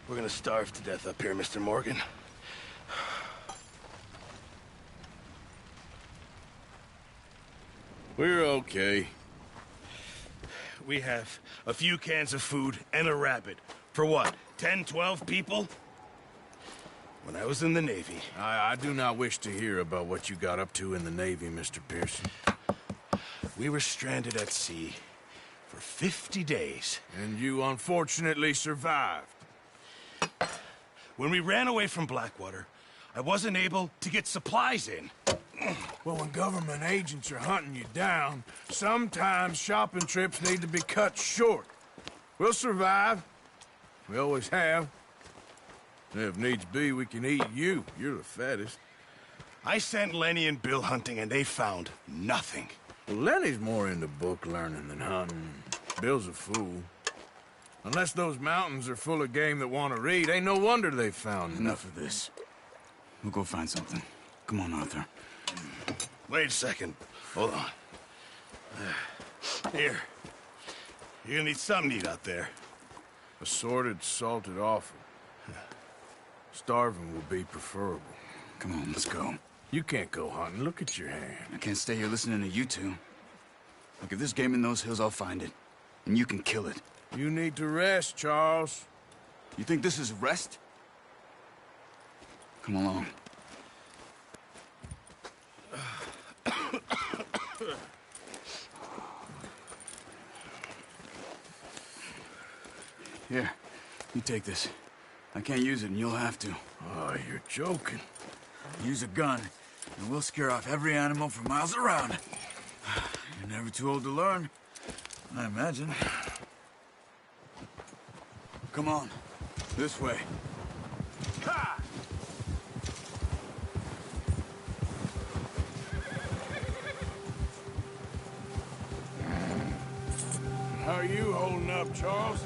We're gonna starve to death up here, Mr. Morgan. We're okay. We have a few cans of food and a rabbit. For what, 10, 12 people? When I was in the Navy... I do not wish to hear about what you got up to in the Navy, Mr. Pearson. We were stranded at sea for 50 days. And you unfortunately survived. When we ran away from Blackwater, I wasn't able to get supplies in. Well, when government agents are hunting you down, sometimes shopping trips need to be cut short. We'll survive. We always have. And if needs be, we can eat you. You're the fattest. I sent Lenny and Bill hunting, and they found nothing. Well, Lenny's more into book learning than hunting. Bill's a fool. Unless those mountains are full of game that want to read, ain't no wonder they found Enough of this. We'll go find something. Come on, Arthur. Wait a second. Hold on. Here. You're gonna need something to eat out there. Assorted, salted offal. Starving will be preferable. Come on, let's go. You can't go hunting. Look at your hand. I can't stay here listening to you two. Look, if there's game in those hills, I'll find it. And you can kill it. You need to rest, Charles. You think this is rest? Come along. Here, you take this. I can't use it, and you'll have to. Oh, you're joking. Use a gun, and we'll scare off every animal for miles around. You're never too old to learn, I imagine. Come on, this way. Ha! How are you holding up, Charles?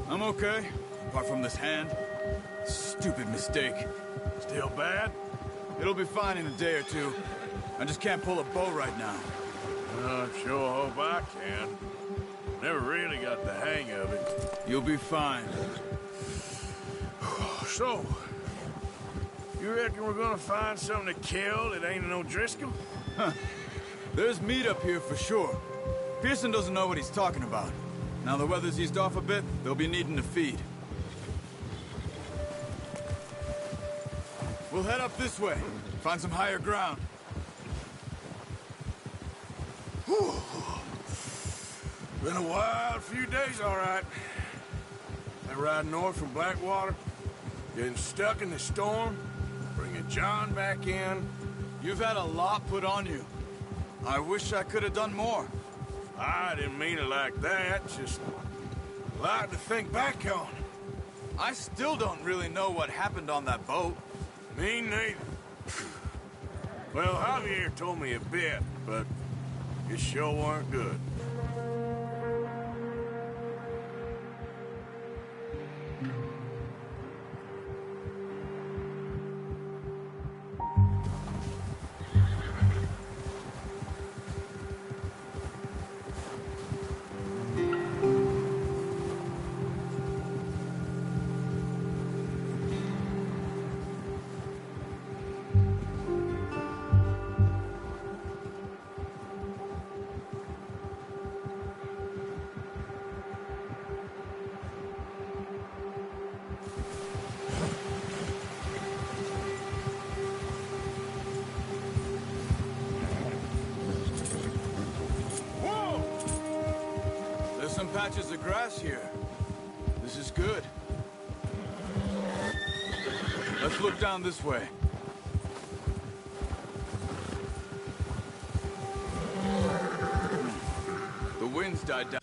I'm okay, apart from this hand. Stupid mistake. Still bad? It'll be fine in a day or two. I just can't pull a bow right now. I sure hope I can. Never really got the hang of it. You'll be fine. So, you reckon we're gonna find something to kill that ain't no Driscoll? Huh. There's meat up here for sure. Pearson doesn't know what he's talking about. Now the weather's eased off a bit, they'll be needing to feed. We'll head up this way, find some higher ground. Whew. Been a wild few days, all right. I ride north from Blackwater, getting stuck in the storm, bringing John back in. You've had a lot put on you. I wish I could have done more. I didn't mean it like that, just a lot to think back on. I still don't really know what happened on that boat. Me neither. Well, Javier told me a bit, but it sure weren't good. Some patches of grass here. This is good. Let's look down this way. The wind's died down.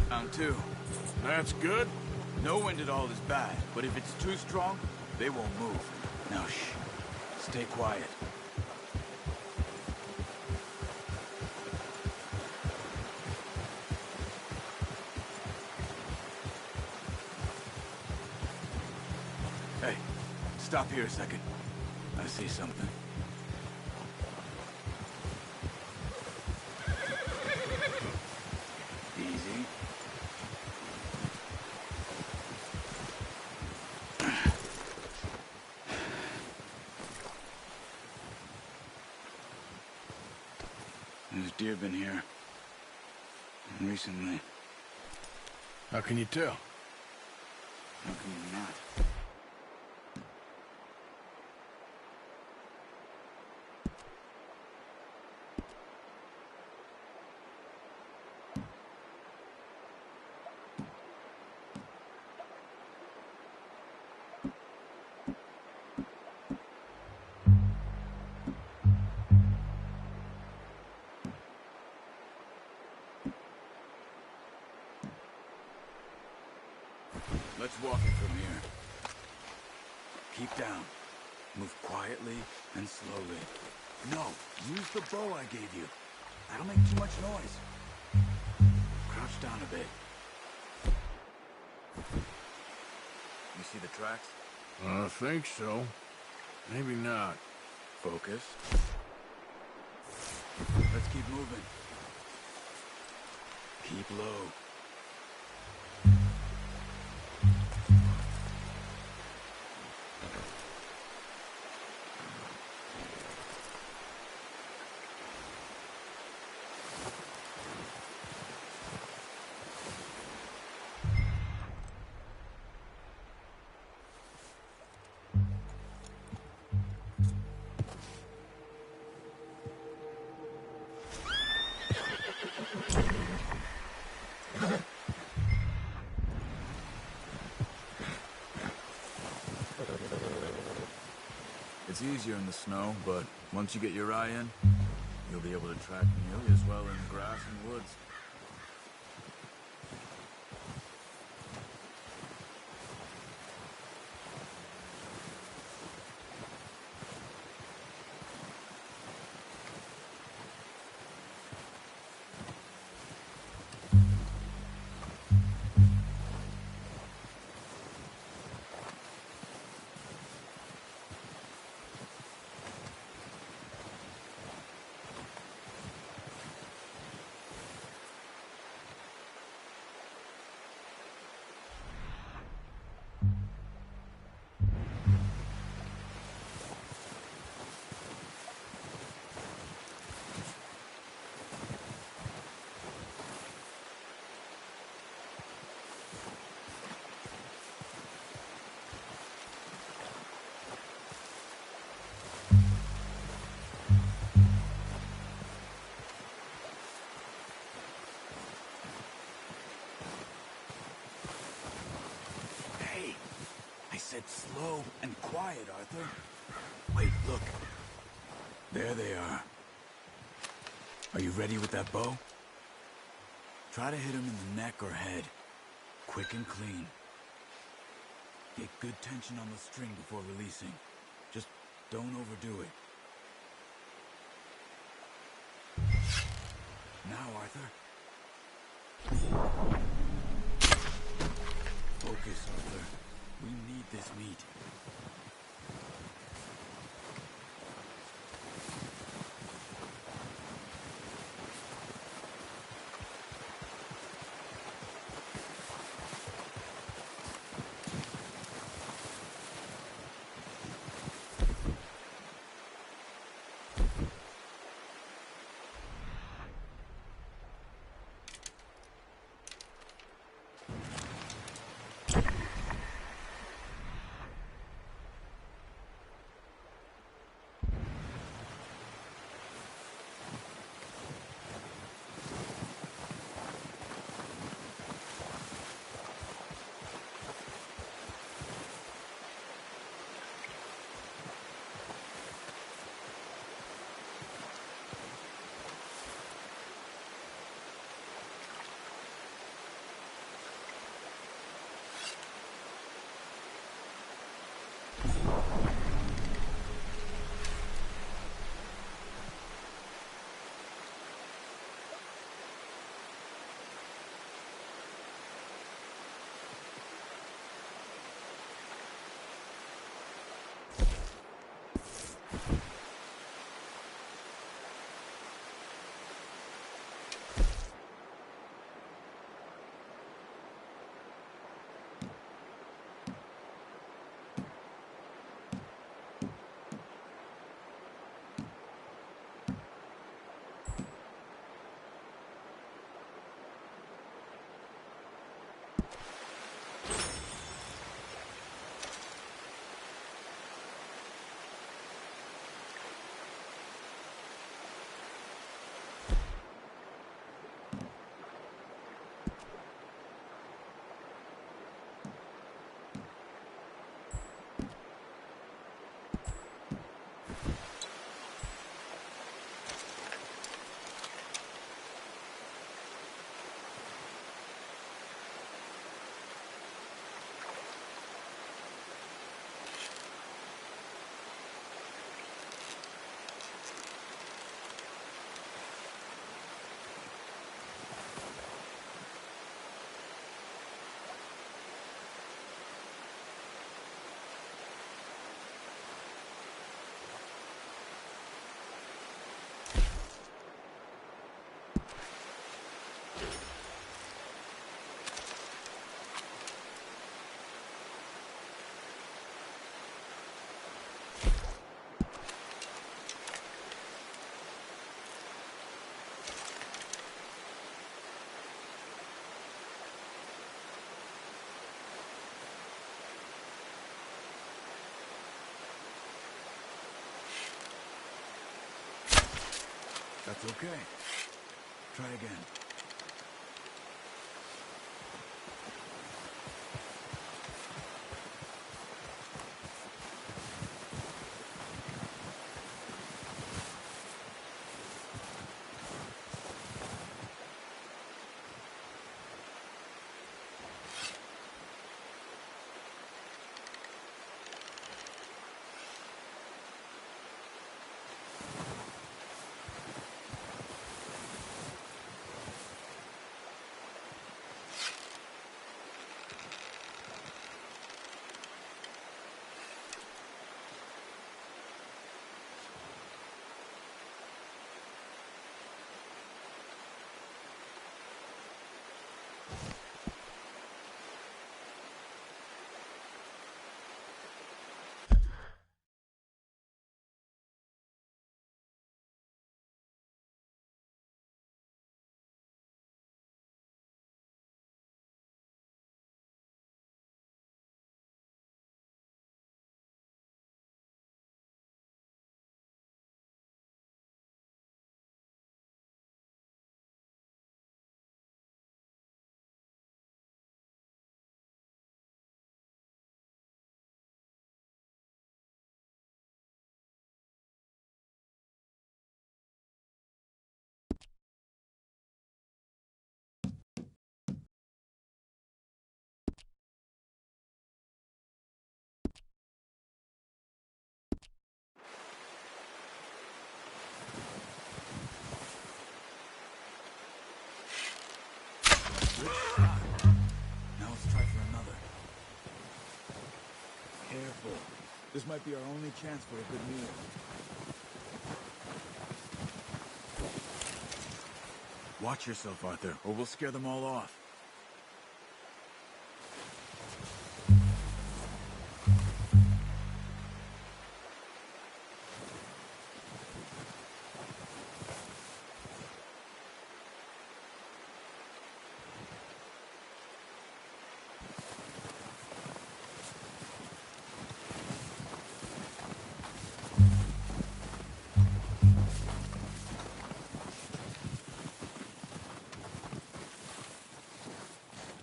Round two. That's good. No wind at all is bad, but if it's too strong, they won't move. Now shh. Stay quiet. Hey, stop here a second. I see something. Easy. There's deer been here. Recently. How can you tell? How can you not? Let's walk it from here. Keep down. Move quietly and slowly. No, use the bow I gave you. That'll make too much noise. Crouch down a bit. You see the tracks? I think so. Maybe not. Focus. Let's keep moving. Keep low. It's easier in the snow, but once you get your eye in, you'll be able to track nearly as well in grass and woods. I said slow and quiet, Arthur. Wait, look. There they are. Are you ready with that bow? Try to hit him in the neck or head. Quick and clean. Get good tension on the string before releasing. Just don't overdo it. Now, Arthur. Focus, Arthur. We need this meat. That's okay. Try again. Good shot. Now let's try for another. Careful. This might be our only chance for a good meal. Watch yourself, Arthur, or we'll scare them all off.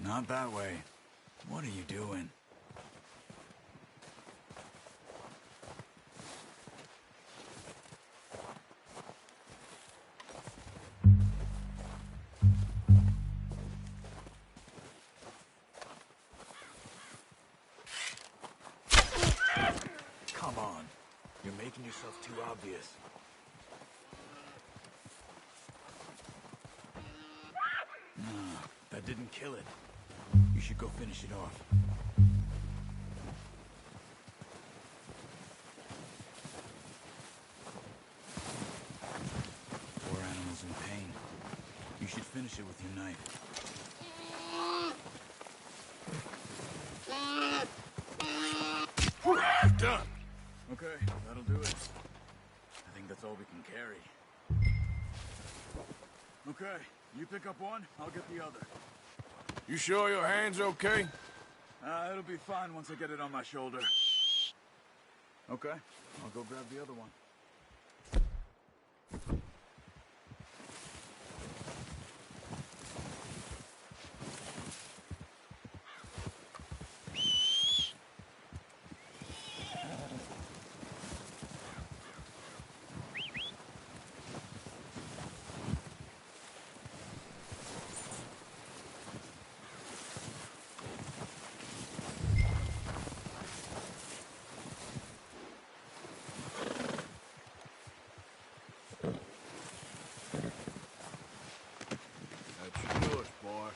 Not that way. What are you doing? Come on. You're making yourself too obvious. No, that didn't kill it. You should go finish it off. Poor animal's in pain. You should finish it with your knife. Done. Okay, that'll do it. I think that's all we can carry. Okay, you pick up one, I'll get the other. You sure your hand's okay? It'll be fine once I get it on my shoulder. Okay, I'll go grab the other one. That's yours, boy.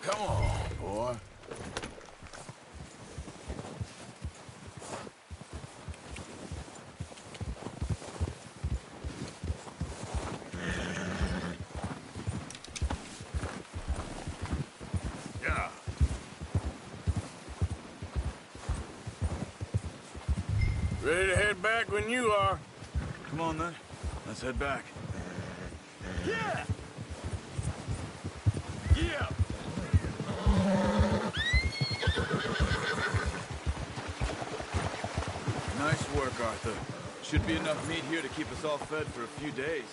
Come on, boy. Yeah. Ready to head back when you are. Come on then, let's head back. Yeah! Yeah! Nice work, Arthur. Should be enough meat here to keep us all fed for a few days.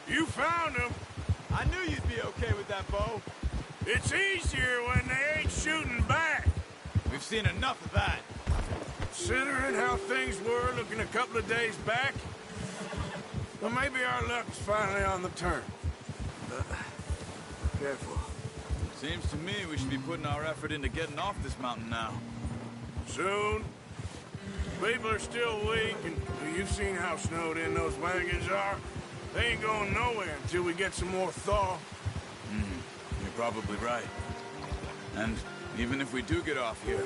You found him. I knew you'd be okay with that bow. It's easier when they ain't shooting back. We've seen enough of that. Considering how things were looking a couple of days back, well, maybe our luck's finally on the turn. Careful. Seems to me we should be putting our effort into getting off this mountain now. Soon. People are still weak, and you've seen how snowed in those wagons are. They ain't going nowhere until we get some more thaw. You're probably right. And even if we do get off here,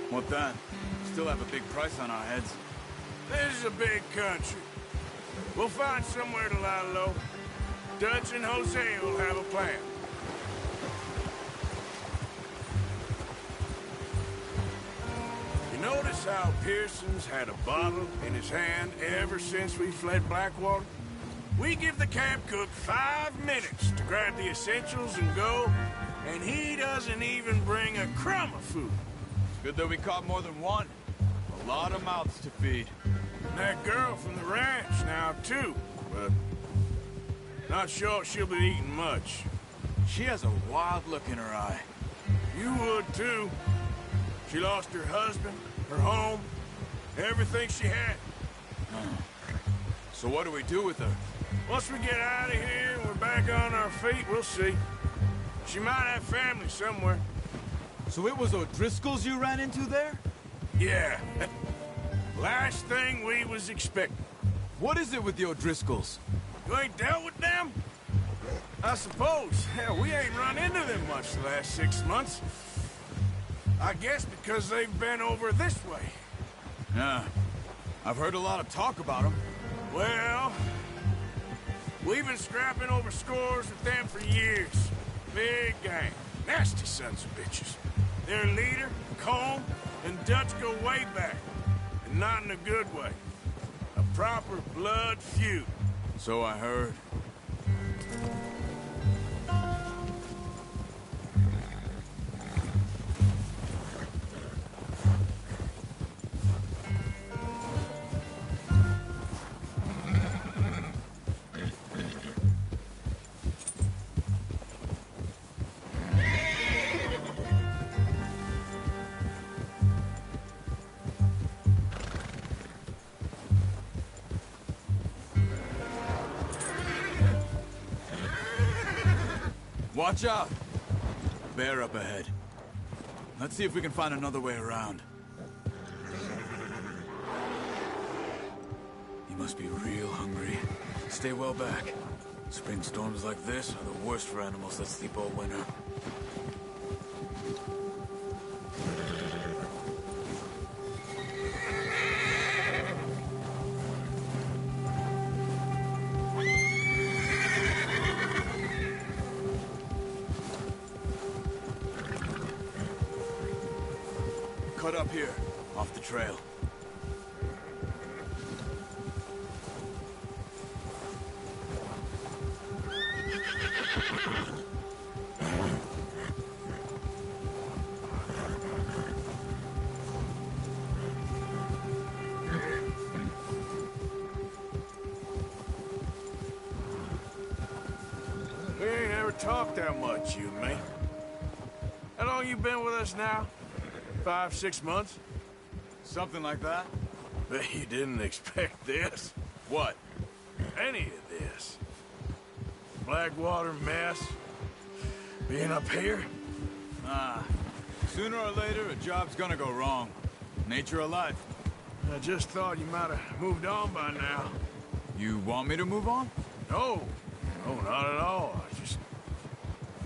what then? We still have a big price on our heads. This is a big country. We'll find somewhere to lie low. Dutch and Jose will have a plan. You notice how Pearson's had a bottle in his hand ever since we fled Blackwater? We give the camp cook 5 minutes to grab the essentials and go, and he doesn't even bring a crumb of food. Good that we caught more than one. A lot of mouths to feed. And that girl from the ranch now, too, but not sure she'll be eating much. She has a wild look in her eye. You would, too. She lost her husband, her home, everything she had. So what do we do with her? Once we get out of here and we're back on our feet, we'll see. She might have family somewhere. So it was O'Driscoll's you ran into there? Yeah. Last thing we was expecting. What is it with the O'Driscolls? You ain't dealt with them? I suppose. Hell, we ain't run into them much the last 6 months. I guess because they've been over this way. Yeah. I've heard a lot of talk about them. Well, we've been scrapping over scores with them for years. Big gang. Nasty sons of bitches. Their leader, Colm, and Dutch go way back. And not in a good way. A proper blood feud. So I heard. Watch out! Bear up ahead. Let's see if we can find another way around. You must be real hungry. Stay well back. Spring storms like this are the worst for animals that sleep all winter. Cut up here, off the trail. We ain't ever talked that much, you and me. How long you been with us now? 5, 6 months? Something like that? Bet you didn't expect this. What? Any of this. Blackwater mess. Being up here. Sooner or later, a job's gonna go wrong. Nature of life. I just thought you might have moved on by now. You want me to move on? No. No, not at all. I just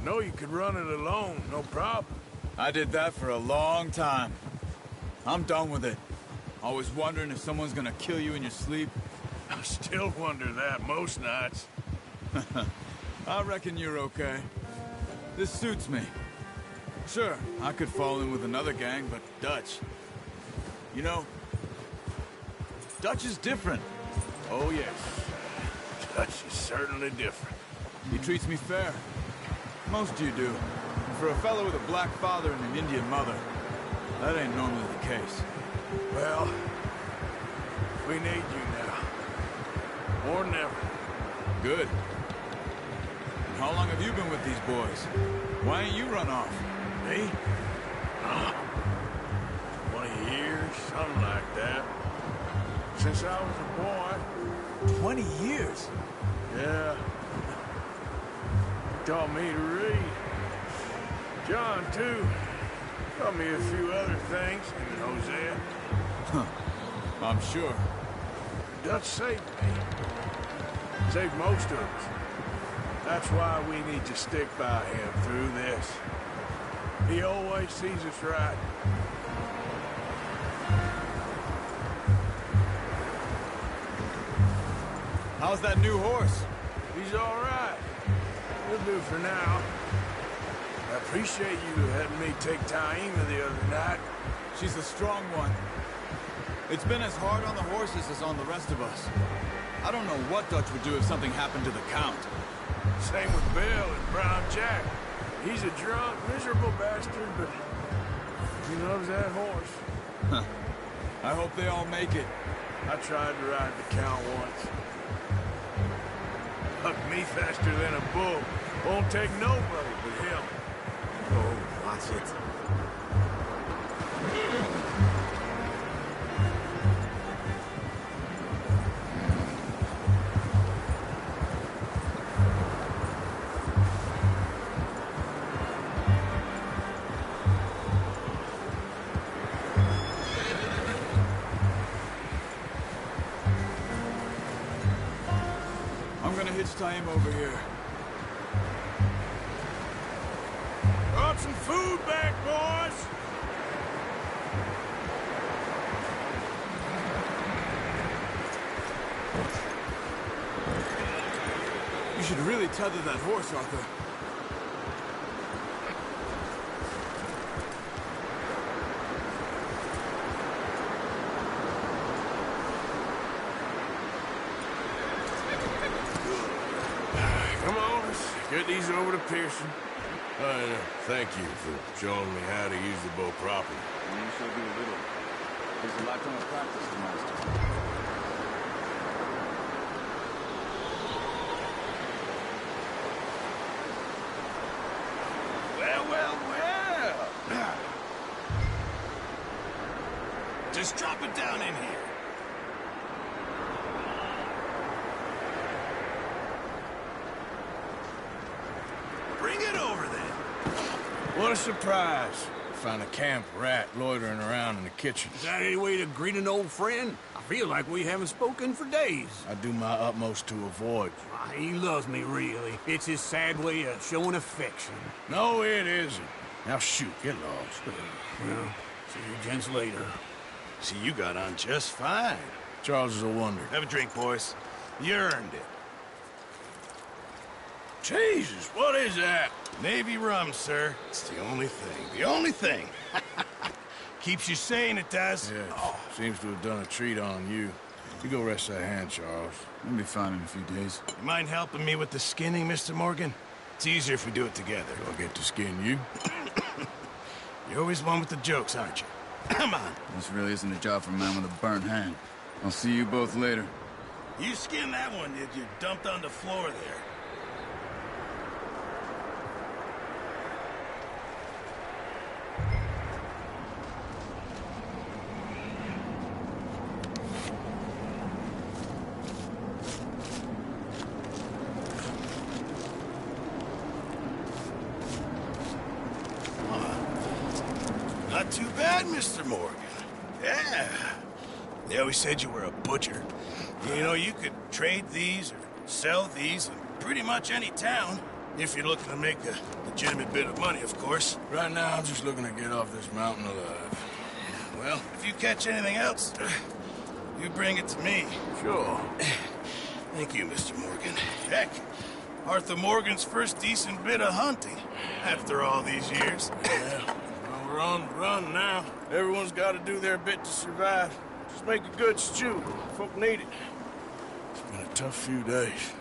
know you could run it alone, no problem. I did that for a long time. I'm done with it. Always wondering if someone's gonna kill you in your sleep. I still wonder that most nights. I reckon you're okay. This suits me. Sure, I could fall in with another gang, but Dutch... You know, Dutch is different. Oh, yes. Dutch is certainly different. He treats me fair. Most of you do. And for a fellow with a black father and an Indian mother, that ain't normally the case. Well, we need you now. More than ever. Good. And how long have you been with these boys? Why ain't you run off? Me? 20 years, something like that. Since I was a boy. 20 years? Yeah. He taught me to read. John, too. Taught me a few other things, and Hosea. Huh. I'm sure. Dutch saved me. Saved most of us. That's why we need to stick by him through this. He always sees us right. How's that new horse? He's all right. He'll do for now. I appreciate you letting me take Taima the other night. She's a strong one. It's been as hard on the horses as on the rest of us. I don't know what Dutch would do if something happened to the Count. Same with Bill and Brown Jack. He's a drunk, miserable bastard, but he loves that horse. Huh. I hope they all make it. I tried to ride the Count once. Hucked me faster than a bull. Won't take nobody but him. Oh, watch it. I'm gonna hitch Taima over here. Brought some food back, boys! You should really tether that horse, Arthur. Come on, let's get these over to Pearson. Thank you for showing me how to use the bow properly. You shall do a little. There's a lifetime of practice to master. Well. Just drop it down in here. Bring it over. What a surprise. Find a camp rat loitering around in the kitchen. Is that any way to greet an old friend? I feel like we haven't spoken for days. I do my utmost to avoid you. Ah, he loves me, really. It's his sad way of showing affection. No, it isn't. Now shoot, get lost. Well, see you gents later. See, you got on just fine. Charles is a wonder. Have a drink, boys. You earned it. Jesus, what is that? Navy rum, sir. It's the only thing. The only thing. Keeps you sane, it does. Yeah, seems to have done a treat on you. You go rest that hand, Charles. We'll be fine in a few days. You mind helping me with the skinning, Mr. Morgan? It's easier if we do it together. Do I get to skin you? You're always one with the jokes, aren't you? Come on. This really isn't a job for a man with a burnt hand. I'll see you both later. You skinned that one, did you? Dumped on the floor there. Not too bad, Mr. Morgan. Yeah. They always said you were a butcher. You know, you could trade these or sell these in pretty much any town. If you're looking to make a legitimate bit of money, of course. Right now, I'm just looking to get off this mountain alive. Well, if you catch anything else, you bring it to me. Sure. Thank you, Mr. Morgan. Heck, Arthur Morgan's first decent bit of hunting after all these years. Yeah. Well, we're on the run now. Everyone's got to do their bit to survive. Just make a good stew. Folk need it. It's been a tough few days.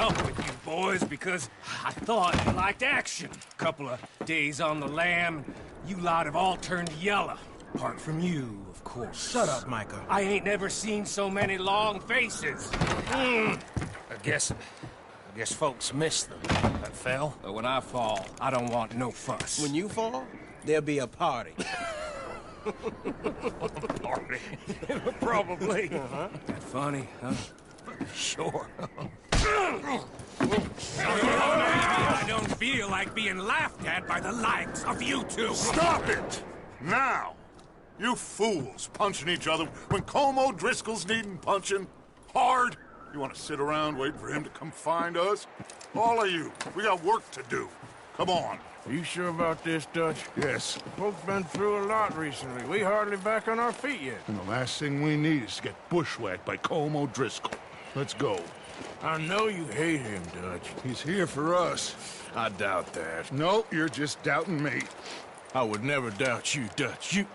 up with you boys because I thought you liked action. Couple of days on the lam, you lot have all turned yellow. Apart from you, of course. Shut up, Micah. I ain't never seen so many long faces. I guess folks miss them. That fell. But when I fall, I don't want no fuss. When you fall, there'll be a party. Party. Probably. That funny, huh? Sure. I don't feel like being laughed at by the likes of you two. Stop it! Now! You fools punching each other when Como Driscoll's needing punching hard. You want to sit around waiting for him to come find us? All of you, we got work to do. Come on. Are you sure about this, Dutch? Yes. Folks been through a lot recently. We hardly back on our feet yet. And the last thing we need is to get bushwhacked by Como Driscoll. Let's go. I know you hate him, Dutch. He's here for us. I doubt that. No, you're just doubting me. I would never doubt you, Dutch. You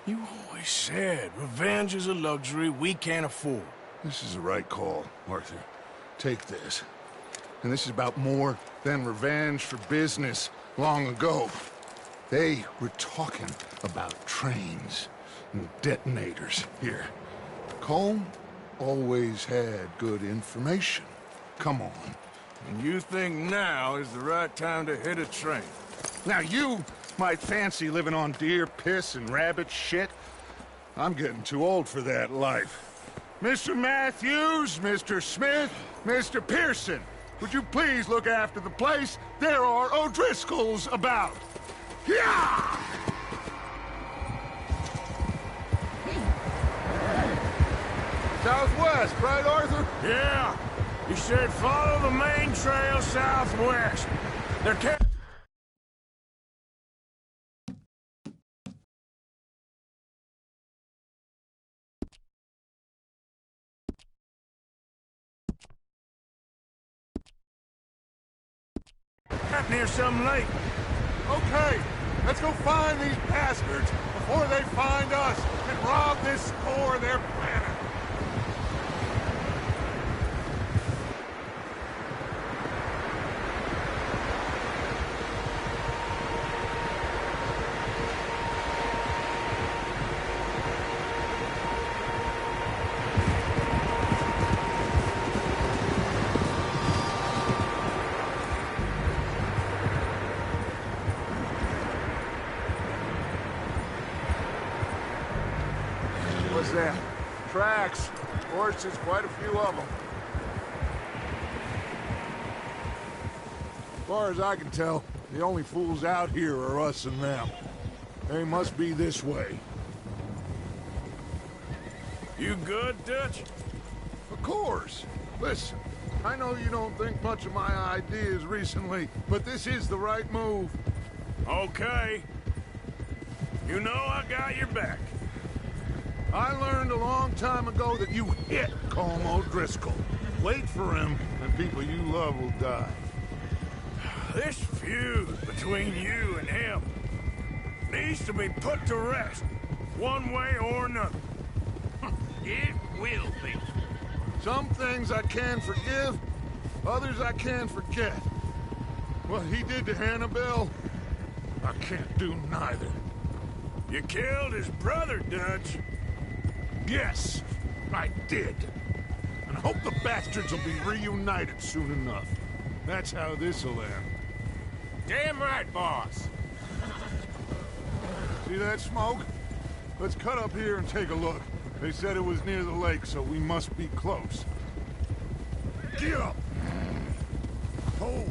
always said revenge is a luxury we can't afford. This is the right call, Arthur. Take this. And this is about more than revenge for business long ago. They were talking about trains and detonators here. Colm always had good information. Come on. And you think now is the right time to hit a train? Now you might fancy living on deer piss and rabbit shit. I'm getting too old for that life. Mr. Matthews, Mr. Smith, Mr. Pearson, would you please look after the place? There are O'Driscolls about. Yeah! Southwest, right, Arthur? Yeah. You said follow the main trail southwest. There can't... near some lake. Okay, let's go find these bastards before they find us and rob this core of their planet. What's that? Tracks. Horses, quite a few of them. As far as I can tell, the only fools out here are us and them. They must be this way. You good, Dutch? Of course. Listen, I know you don't think much of my ideas recently, but this is the right move. Okay. You know I got your back. I learned a long time ago that you hit Como Driscoll. Wait for him, and people you love will die. This feud between you and him needs to be put to rest, one way or another. It will be. Some things I can forgive, others I can't forget. What he did to Hannibal, I can't do neither. You killed his brother, Dutch. Yes, I did. And I hope the bastards will be reunited soon enough. That's how this'll end. Damn right, boss. See that smoke? Let's cut up here and take a look. They said it was near the lake, so we must be close. Get up! Hold!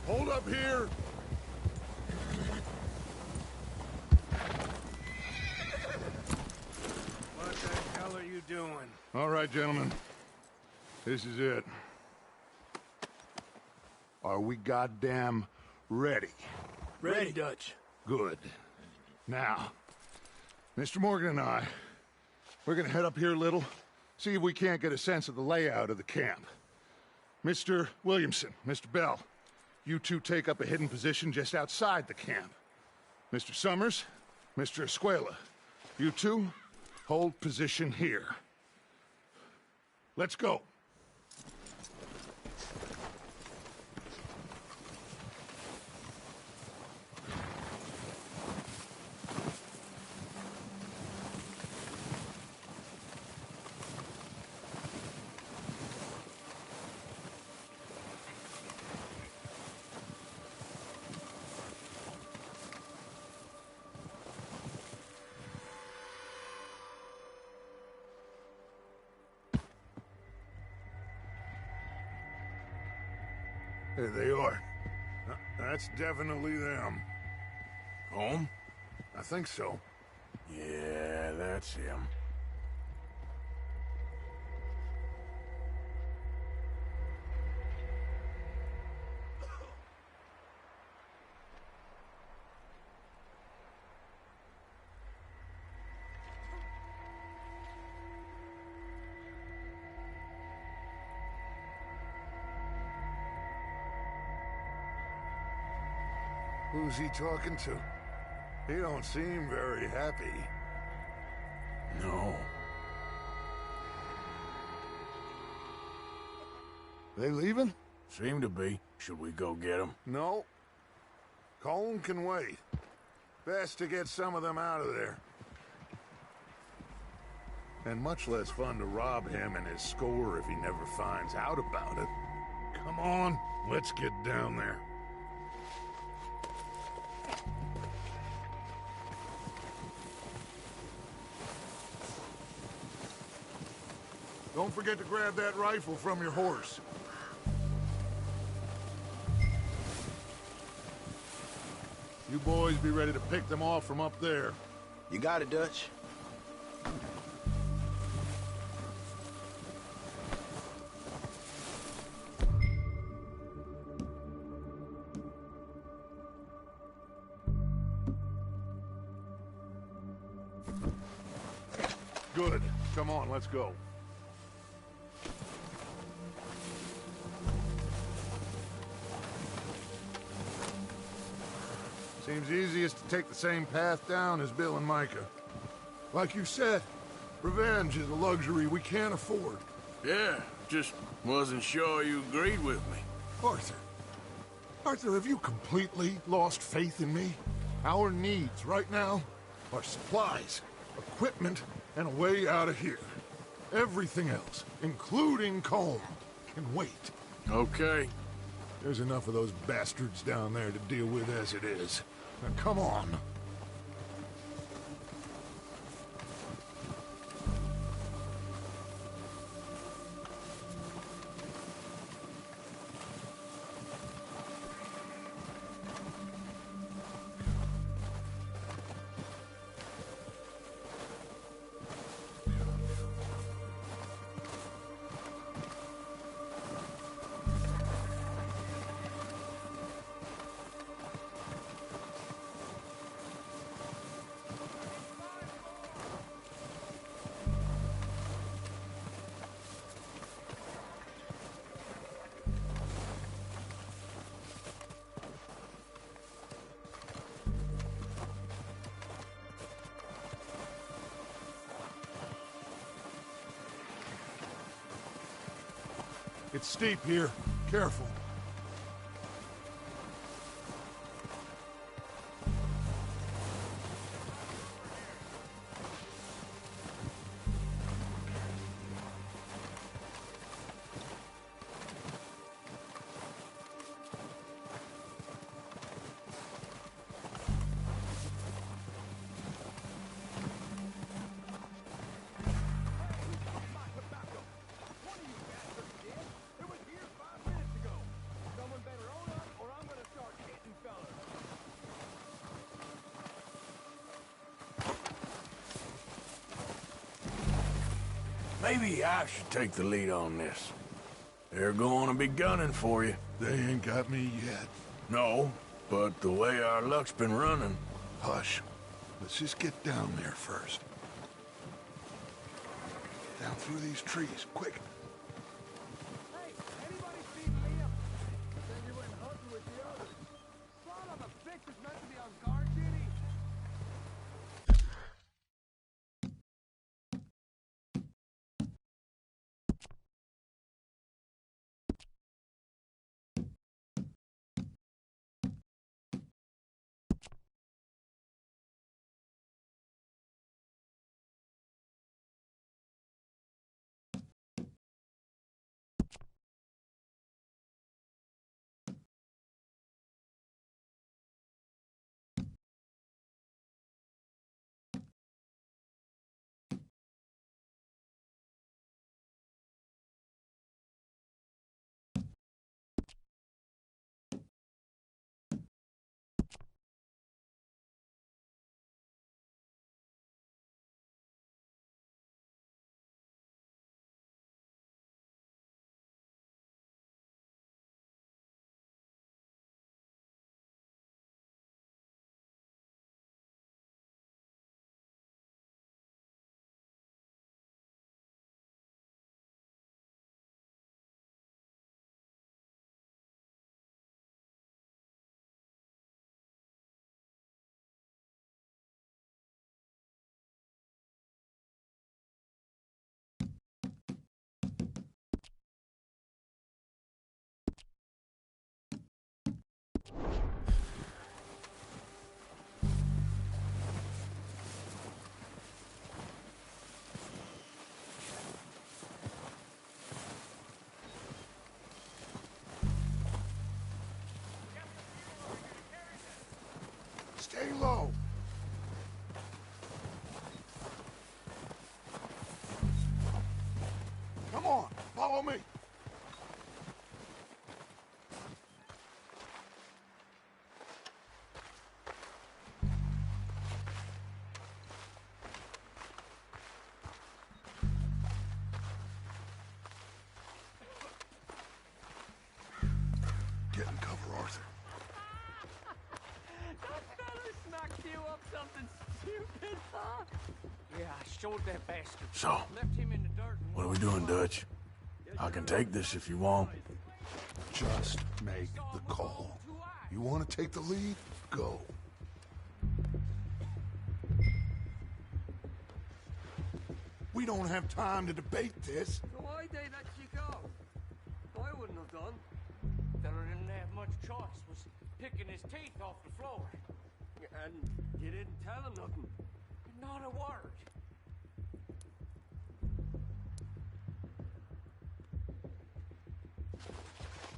Hold up here! What the hell are you doing? All right, gentlemen. This is it. Are we goddamn ready? Ready, Dutch. Good. Now, Mr. Morgan and I, we're gonna head up here a little, see if we can't get a sense of the layout of the camp. Mr. Williamson, Mr. Bell, you two take up a hidden position just outside the camp. Mr. Summers, Mr. Escuela, You two, hold position here. Let's go. There they are. That's definitely them. Home? I think so. Yeah, that's him. Who's he talking to? He don't seem very happy. No. They leaving? Seem to be. Should we go get him? No. Colm can wait. Best to get some of them out of there. And much less fun to rob him and his score if he never finds out about it. Come on, let's get down there. Don't forget to grab that rifle from your horse. You boys be ready to pick them off from up there. You got it, Dutch. Good. Come on, let's go. Seems easiest to take the same path down as Bill and Micah. Like you said, revenge is a luxury we can't afford. Yeah, just wasn't sure you agreed with me. Arthur. Arthur, have you completely lost faith in me? Our needs right now are supplies, equipment, and a way out of here. Everything else, including Colm, can wait. Okay. There's enough of those bastards down there to deal with as it is. Now, come on. It's steep here. Careful. Maybe I should take the lead on this. They're going to be gunning for you. They ain't got me yet. No, but the way our luck's been running... Hush. Let's just get down there first. Down through these trees, quick. Stay low. Come on, follow me. Get in cover, Arthur. That fella smacked you up something stupid, huh? Yeah, I showed that bastard. So, Left him in the dirt. what are we doing, Dutch? I can take this if you want. Just make the call. You want to take the lead? Go. We don't have time to debate this. So why'd they let you go? I wouldn't have done. Fella didn't have much choice, was picking his teeth off the floor. And you didn't tell him nothing. Not a word.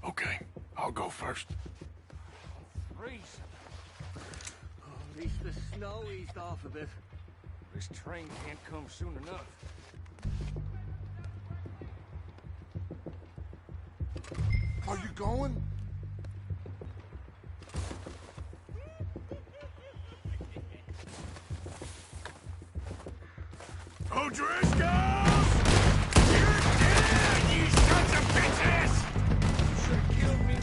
Okay, I'll go first. Freezing. Oh, at least the snow eased off a bit. This train can't come soon enough. Are you going? O'Driscoll! You're dead, you sons of bitches! Should have killed me.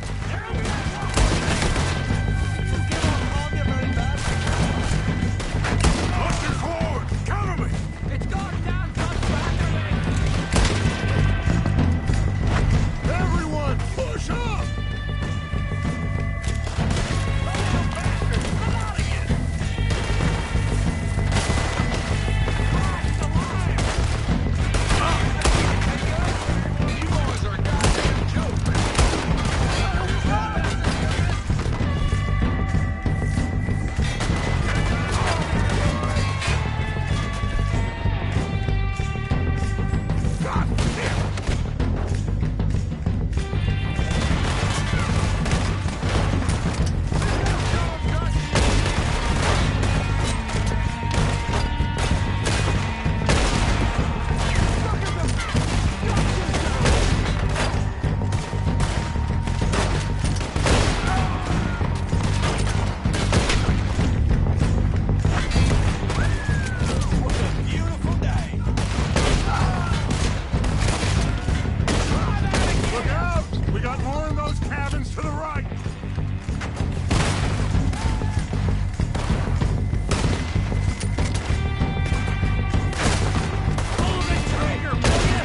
Muster forward! Cover me! It's gone down, touch back Everyone, push up! Look out! We got more in those cabins to the right! Pull the trigger, will ya?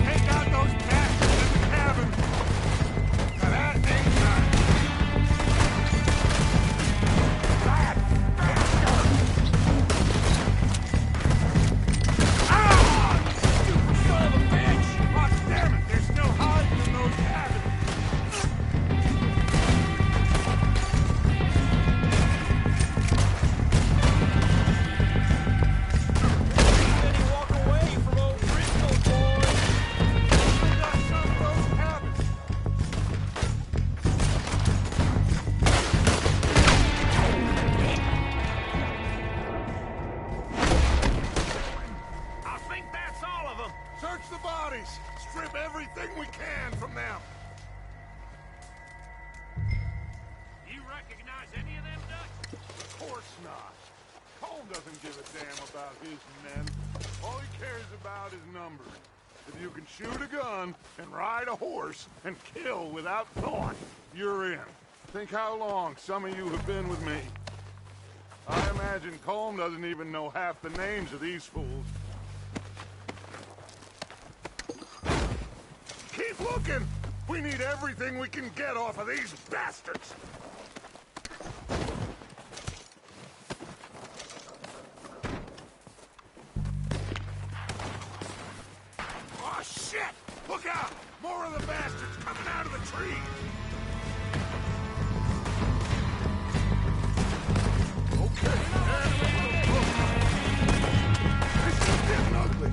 Take out those bastards in the cabin! Now that ain't right. That bastard! Ah! Stupid son of a bitch! God damn it! They're still hiding in those cabins! Walk away from old Bristol, boy. We got some of those cabins! I think that's all of them. Search the bodies! Strip everything we can from them! You recognize any of them, Dutch? Of course not. Cole doesn't give a damn about his men. All he cares about is numbers. If you can shoot a gun and ride a horse and kill without thought, you're in. Think how long some of you have been with me. I imagine Colm doesn't even know half the names of these fools. Keep looking! We need everything we can get off of these bastards! Oh, shit! Look out! More of the bastards coming out of the trees! Okay, this is getting ugly.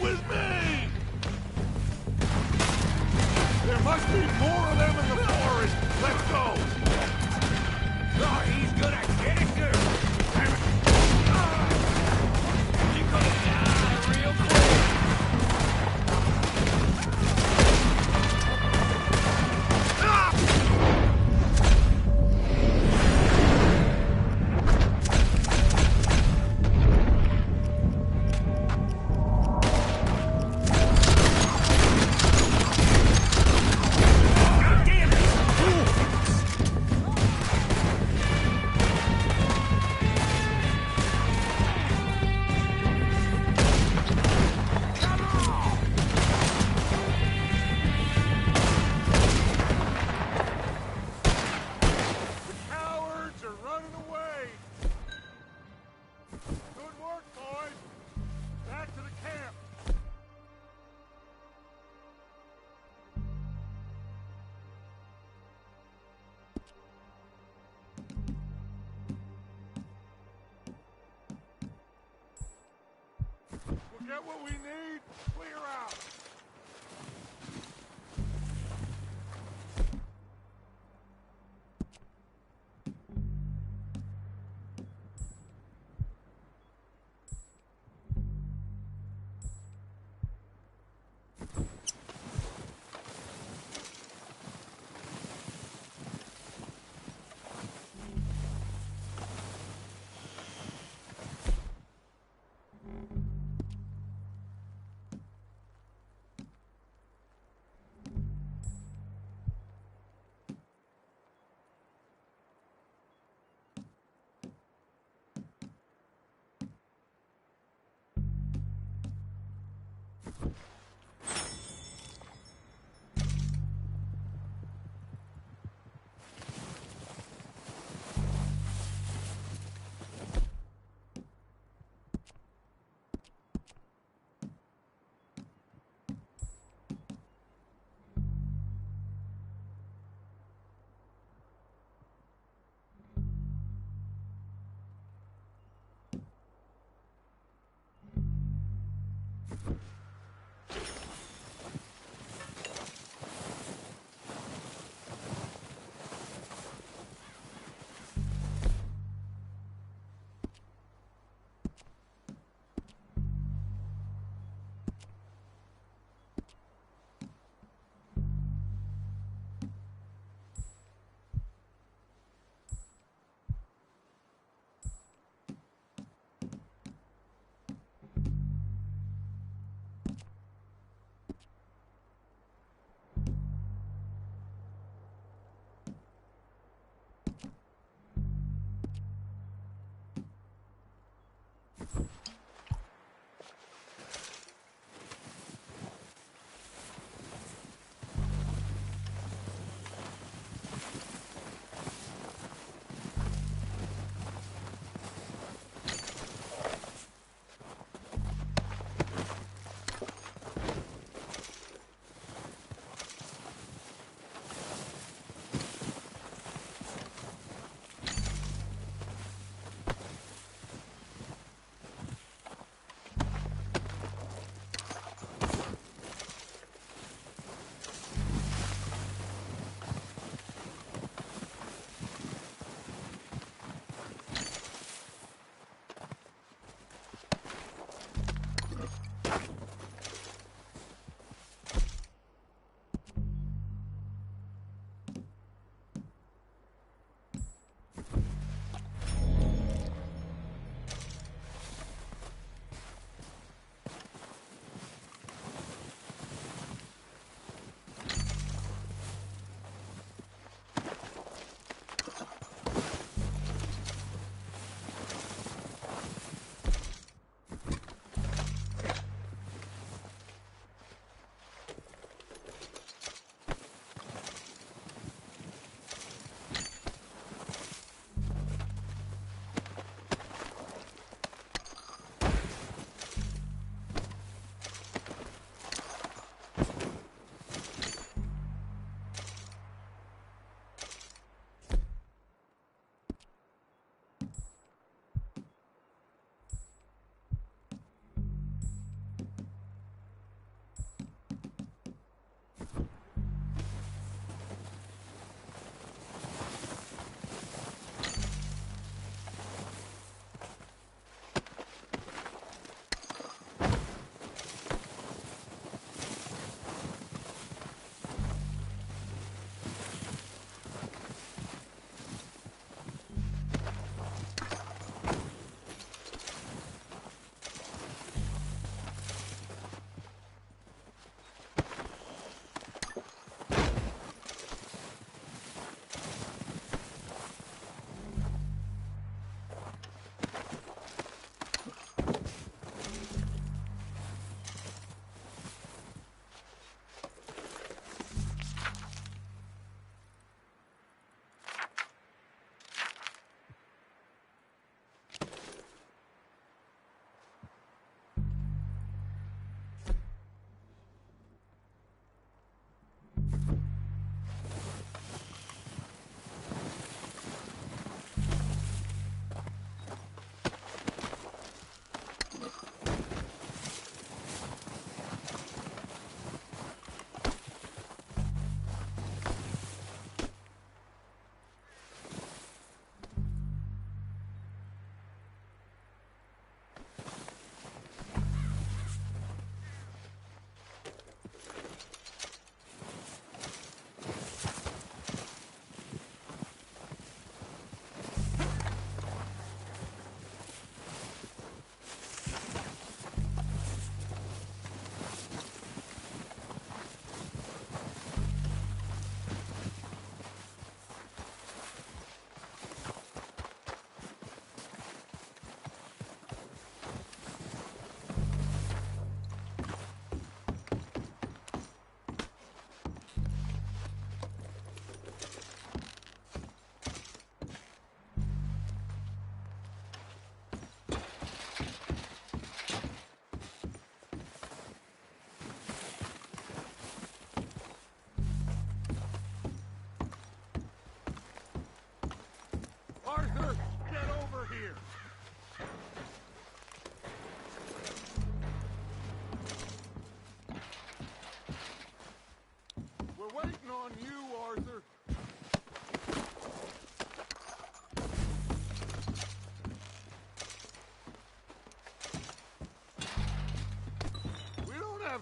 with me! There must be more of them in the forest. Let's go! Oh, he's gonna get it, girl. You're gonna die real quick. The cowards are running away! Good work, boys! Back to the camp! We'll get what we need, clear out!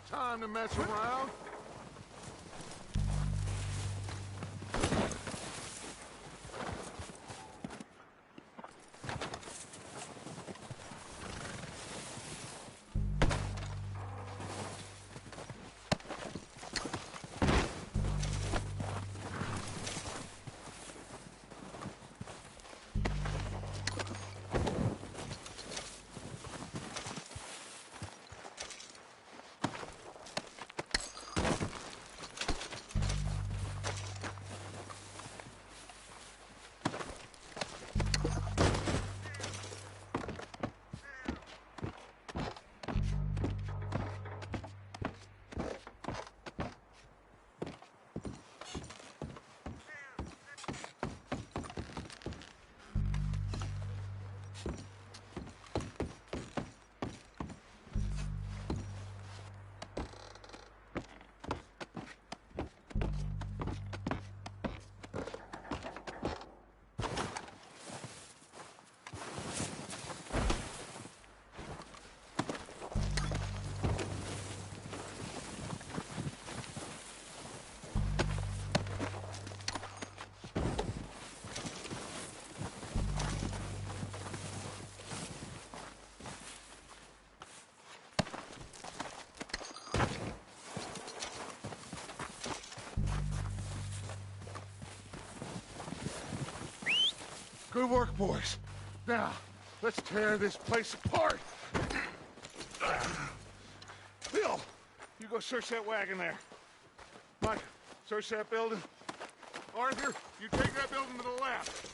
time to mess around. Good work, boys. Now, let's tear this place apart. Bill, you go search that wagon there. Mike, search that building. Arthur, you take that building to the left.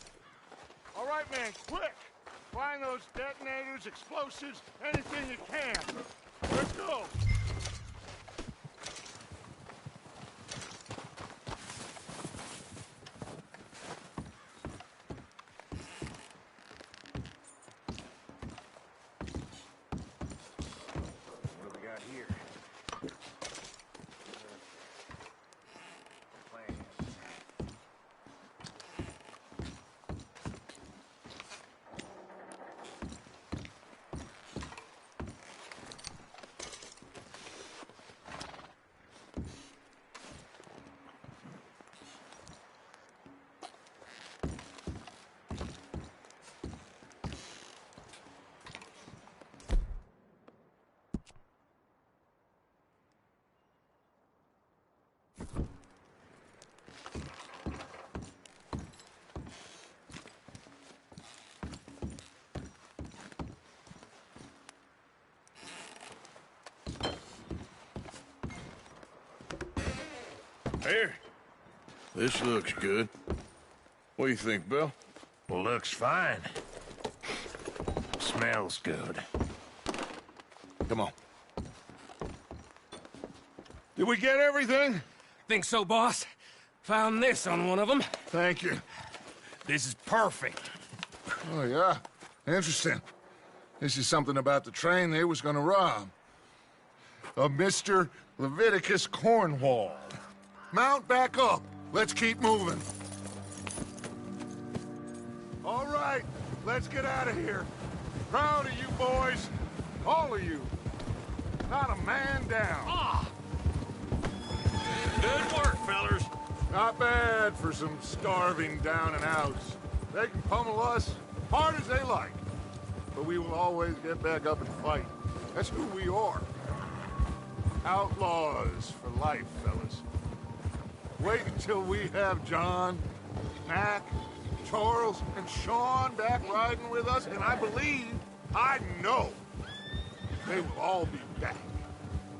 All right, man, quick. Find those detonators, explosives, anything you can. Let's go. Here. This looks good. What do you think, Bill? Looks fine. Smells good. Come on. Did we get everything? Think so, boss? Found this on one of them. Thank you. This is perfect. Oh, yeah? Interesting. This is something about the train they was gonna rob. Of Mr. Leviticus Cornwall. Mount back up. Let's keep moving. All right, let's get out of here. Proud of you boys. All of you. Not a man down. Good work, fellers. Not bad for some starving down and outs. They can pummel us hard as they like. But we will always get back up and fight. That's who we are. Outlaws for life, fellas. Wait until we have John, Mac, Charles, and Sean back riding with us, and I believe, I know, they will all be back.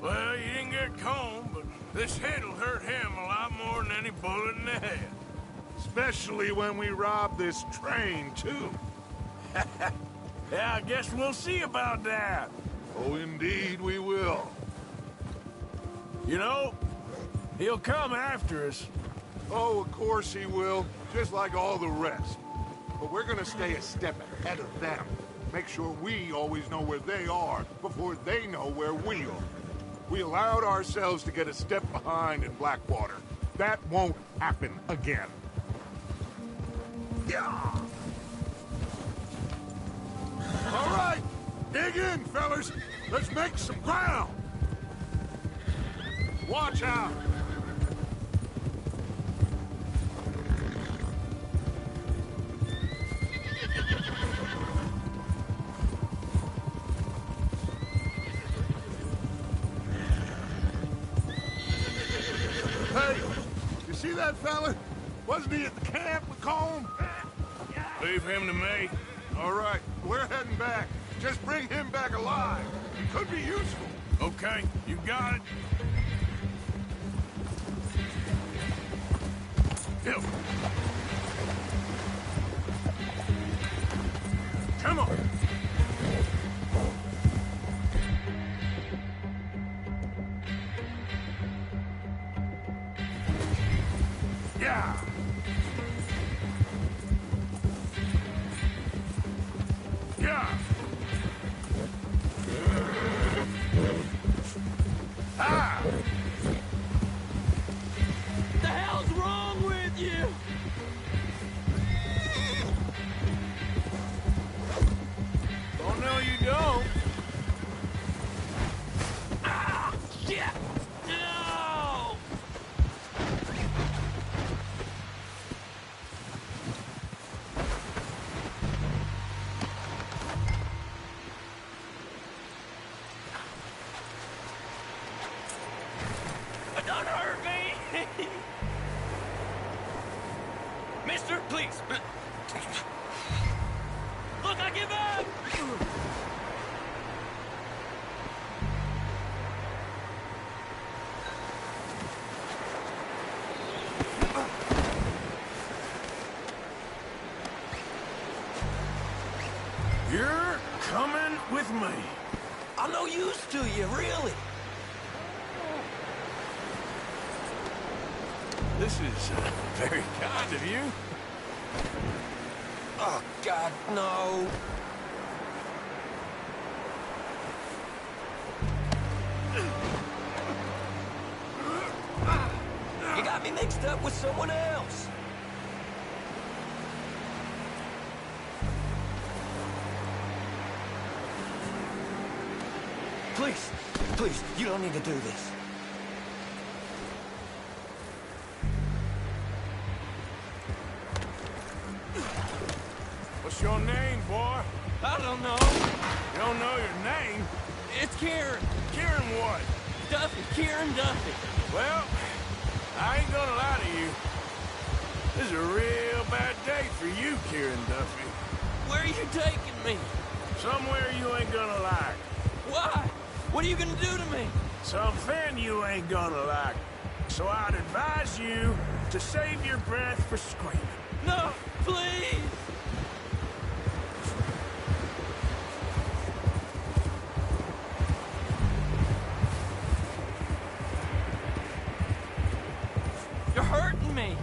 Well, you didn't get Combe, but this hit'll hurt him a lot more than any bullet in the head. Especially when we rob this train, too. Yeah, I guess we'll see about that. Oh, indeed we will. You know, he'll come after us. Oh, of course he will, just like all the rest. But we're gonna stay a step ahead of them. Make sure we always know where they are before they know where we are. We allowed ourselves to get a step behind in Blackwater. That won't happen again. Yeah. All right, dig in, fellas. Let's make some ground. Watch out! Hey, you see that fella? Wasn't he at the camp with Colm? Leave him to me. All right, we're heading back. Just bring him back alive. He could be useful. Okay, you got it. Hill. Come on. Yeah. Yeah. Ah! The hell's wrong with you? Oh, no, you don't. Ah, shit! No! Don't hurt me! Mister, please. Look, I give up! You're coming with me. I'm no use to you, really. This is very kind of you. Oh, God, no. You got me mixed up with someone else. Please, please, you don't need to do this. What's your name, boy? I don't know. You don't know your name? It's Kieran. Kieran what? Duffy. Kieran Duffy. Well, I ain't gonna lie to you. This is a real bad day for you, Kieran Duffy. Where are you taking me? Somewhere you ain't gonna like. Why? What are you gonna do to me? Something you ain't gonna like. So I'd advise you to save your breath for screaming. No, please. You're hurting me.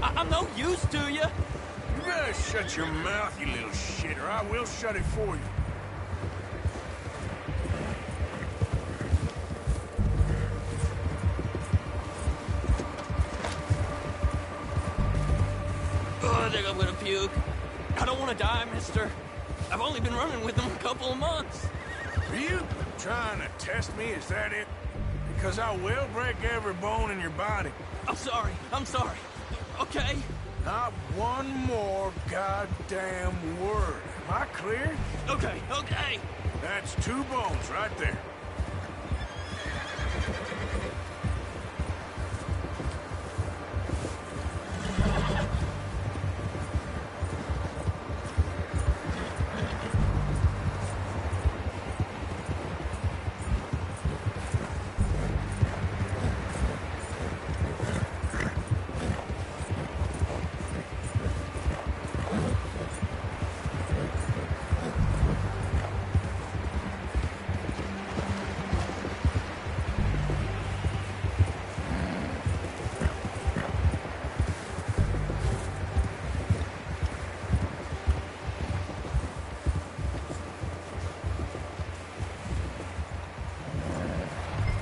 I'm no use to you. You better shut your mouth, you little shit, or I will shut it for you. Oh, I think I'm gonna puke. I don't want to die, mister. I've only been running with them a couple of months. Are you trying to test me? Is that it? Because I will break every bone in your body. I'm sorry. I'm sorry. Okay? Not one more goddamn word. Am I clear? Okay, okay. That's 2 bones right there.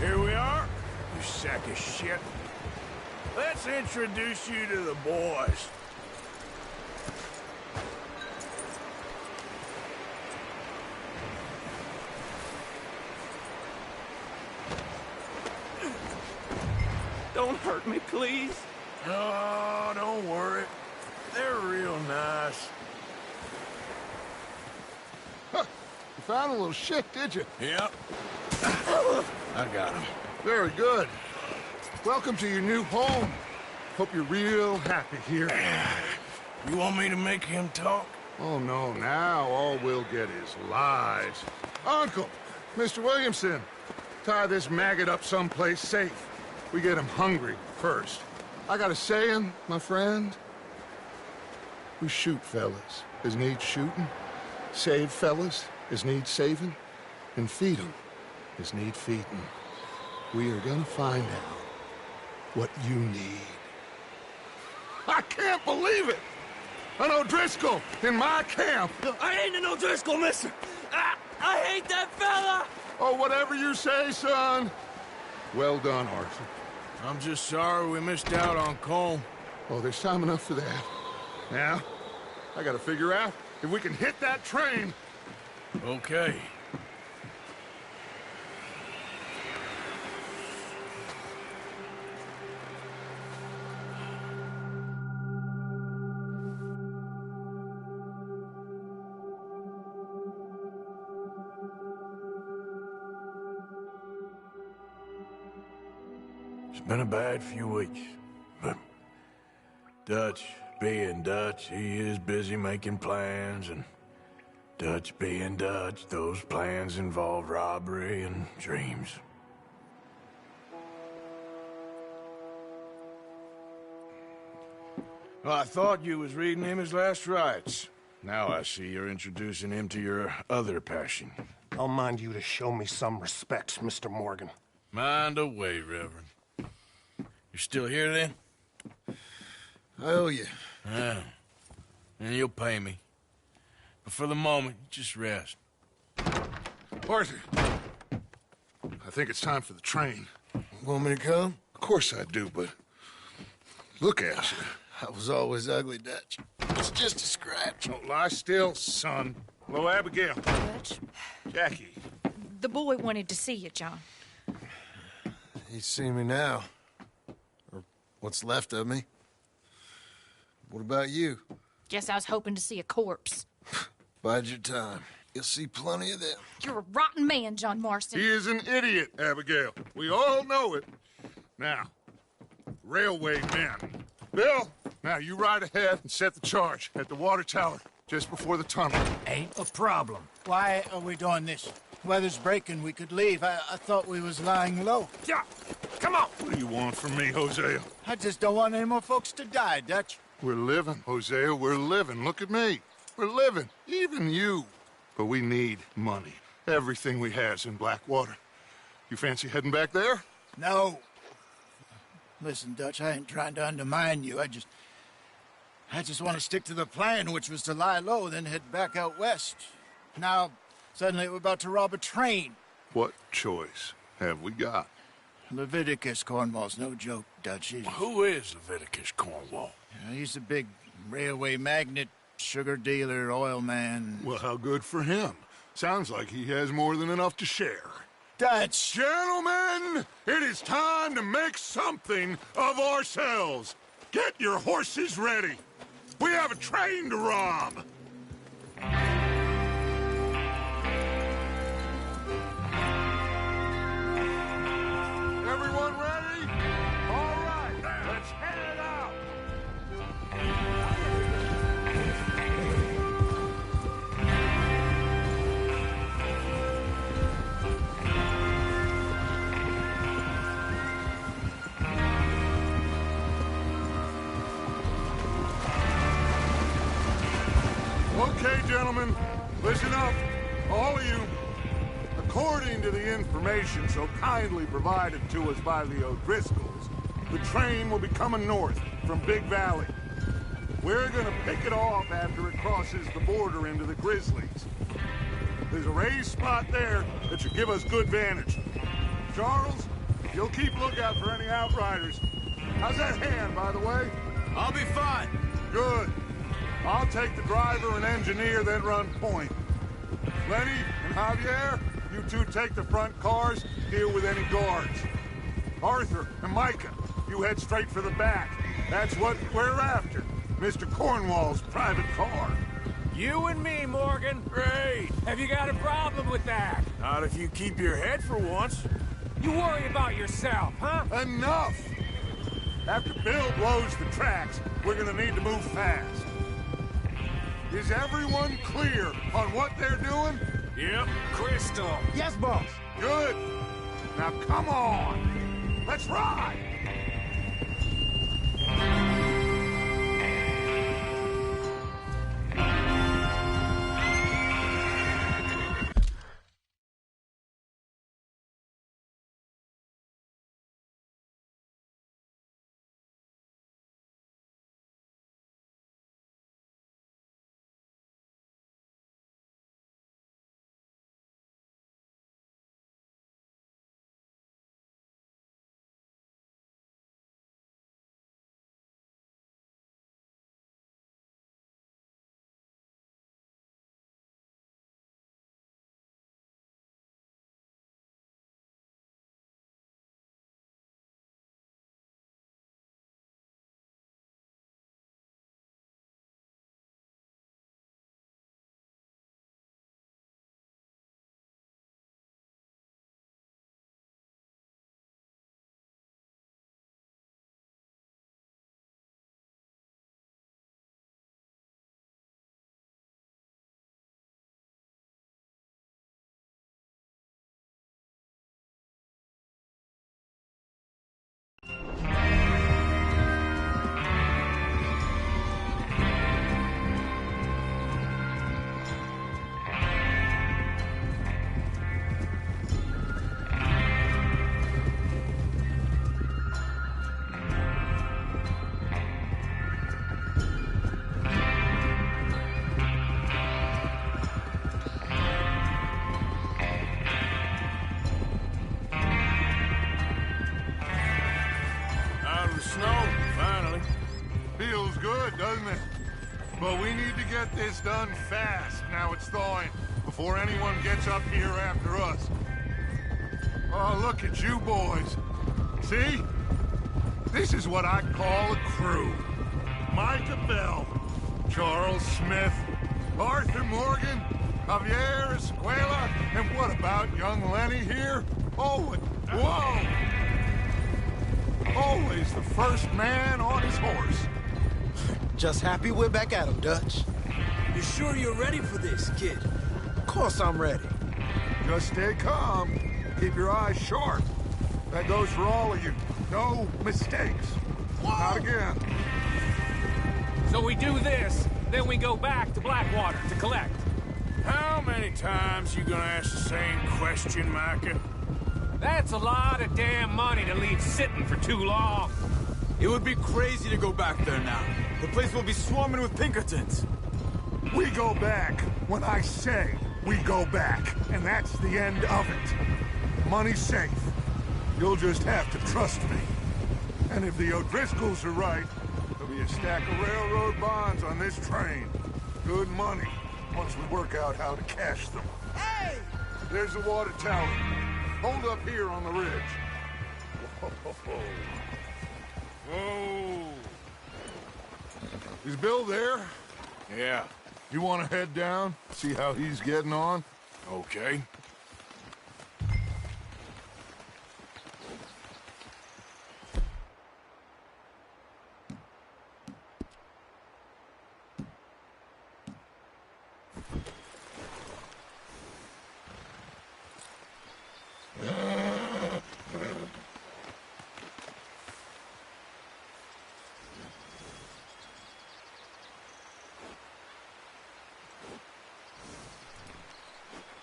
Here we are, you sack of shit. Let's introduce you to the boys. Don't hurt me, please. No, don't worry. They're real nice. Huh. You found a little shit, did you? Yep. I got him. Very good. Welcome to your new home. Hope you're real happy here. You want me to make him talk? Oh, no, now all we'll get is lies. Uncle, Mr. Williamson, tie this maggot up someplace safe. We get him hungry first. I got a saying, my friend. We shoot fellas as need shooting, save fellas as need saving, and feed 'em as need feeding. We are gonna find out what you need. I can't believe it! An O'Driscoll in my camp! I ain't an O'Driscoll, mister! I hate that fella! Oh, whatever you say, son. Well done, Arthur. I'm just sorry we missed out on Cole. Oh, there's time enough for that. Now, I gotta figure out if we can hit that train. Okay. It's been a bad few weeks, but Dutch being Dutch, he is busy making plans, and Dutch being Dutch, those plans involve robbery and dreams. Well, I thought you was reading him his last rites. Now I see you're introducing him to your other passion. I'll mind you to show me some respect, Mr. Morgan. Mind away, Reverend. You're still here, then? I owe you. Yeah. And you'll pay me. But for the moment, just rest. Arthur, I think it's time for the train. Want me to come? Of course I do, but look at you. I was always ugly, Dutch. It's just a scratch. Don't lie still, son. Hello, Abigail. Dutch, Jackie. the boy wanted to see you, John. He's seen me now. Or what's left of me. What about you? Guess I was hoping to see a corpse. Bide your time. You'll see plenty of them. You're a rotten man, John Marston. He is an idiot, Abigail. We all know it. Now, railway men. Bill, now you ride ahead and set the charge at the water tower just before the tunnel. Ain't a problem. Why are we doing this? Weather's breaking. We could leave. I thought we was lying low. Yeah, come on! What do you want from me, Hosea? I just don't want any more folks to die, Dutch. We're living, Hosea. We're living. Look at me. We're living. Even you. But we need money. Everything we has in Blackwater. You fancy heading back there? No. Listen, Dutch, I ain't trying to undermine you. I just want to stick to the plan, which was to lie low, then head back out west. Now, suddenly we're about to rob a train. What choice have we got? Leviticus Cornwall's no joke, Dutch. Who is Leviticus Cornwall? He's a big railway magnate, sugar dealer, oil man. Well, how good for him. Sounds like he has more than enough to share. Dutch! Gentlemen, it is time to make something of ourselves. Get your horses ready. We have a train to rob. Everyone ready? All right, let's head it out. Okay, gentlemen, listen up, all of you. According to the information so kindly provided to us by the O'Driscolls, the train will be coming north from Big Valley. We're gonna pick it off after it crosses the border into the Grizzlies. There's a raised spot there that should give us good vantage. Charles, you'll keep lookout for any outriders. How's that hand, by the way? I'll be fine. Good. I'll take the driver and engineer, then run point. Lenny and Javier, you two take the front cars, deal with any guards. Arthur and Micah, you head straight for the back. That's what we're after. Mr. Cornwall's private car. You and me, Morgan. Great. Have you got a problem with that? Not if you keep your head for once. You worry about yourself, huh? Enough! After Bill blows the tracks, we're gonna need to move fast. Is everyone clear on what they're doing? Yep. Crystal. Yes, boss. Good. Now come on. Let's ride. Feels good, doesn't it? But we need to get this done fast, now it's thawing, before anyone gets up here after us. Oh, look at you boys. See? This is what I call a crew. Micah Bell, Charles Smith, Arthur Morgan, Javier Escuela, and what about young Lenny here? Oh, and whoa! Always the first man on his horse. Just happy we're back at him, Dutch. You sure you're ready for this, kid? Of course I'm ready. Just stay calm. Keep your eyes sharp. That goes for all of you. No mistakes. Not again. So we do this, then we go back to Blackwater to collect. How many times you gonna ask the same question, Micah? That's a lot of damn money to leave sitting for too long. It would be crazy to go back there now. The place will be swarming with Pinkertons. We go back when I say we go back, and that's the end of it. Money's safe. You'll just have to trust me. And if the O'Driscolls are right, there'll be a stack of railroad bonds on this train. Good money, once we work out how to cash them. Hey! There's the water tower. Hold up here on the ridge. Whoa. Whoa. Is Bill there? Yeah. You want to head down, see how he's getting on? Okay.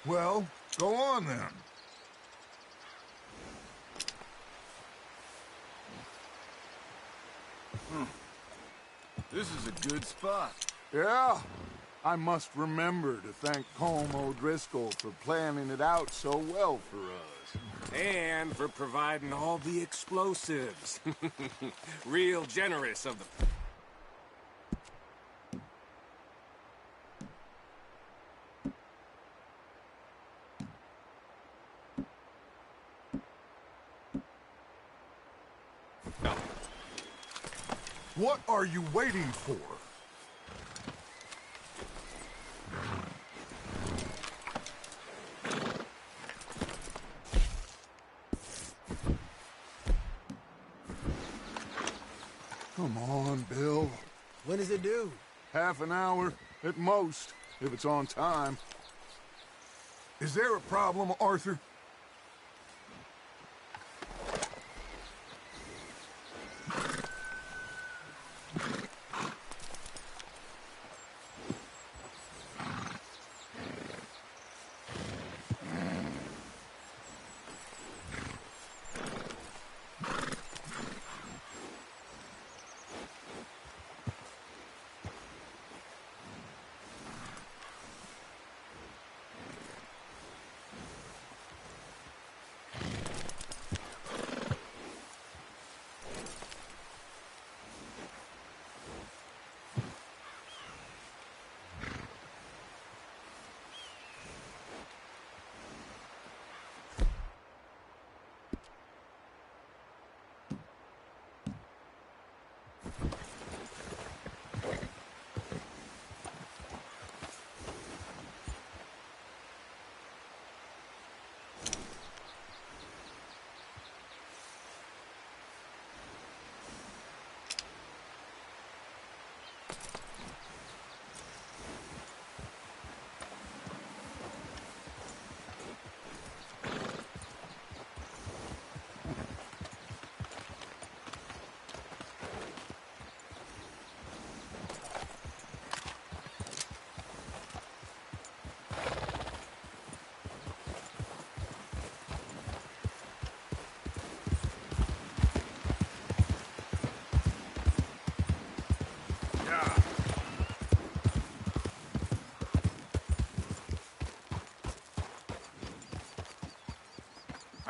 Well, go on then. This is a good spot. Yeah. I must remember to thank Colm O'Driscoll for planning it out so well for us. And for providing all the explosives. Real generous of them. What are you waiting for? Come on, Bill. When does it due? Half an hour, at most, if it's on time. Is there a problem, Arthur?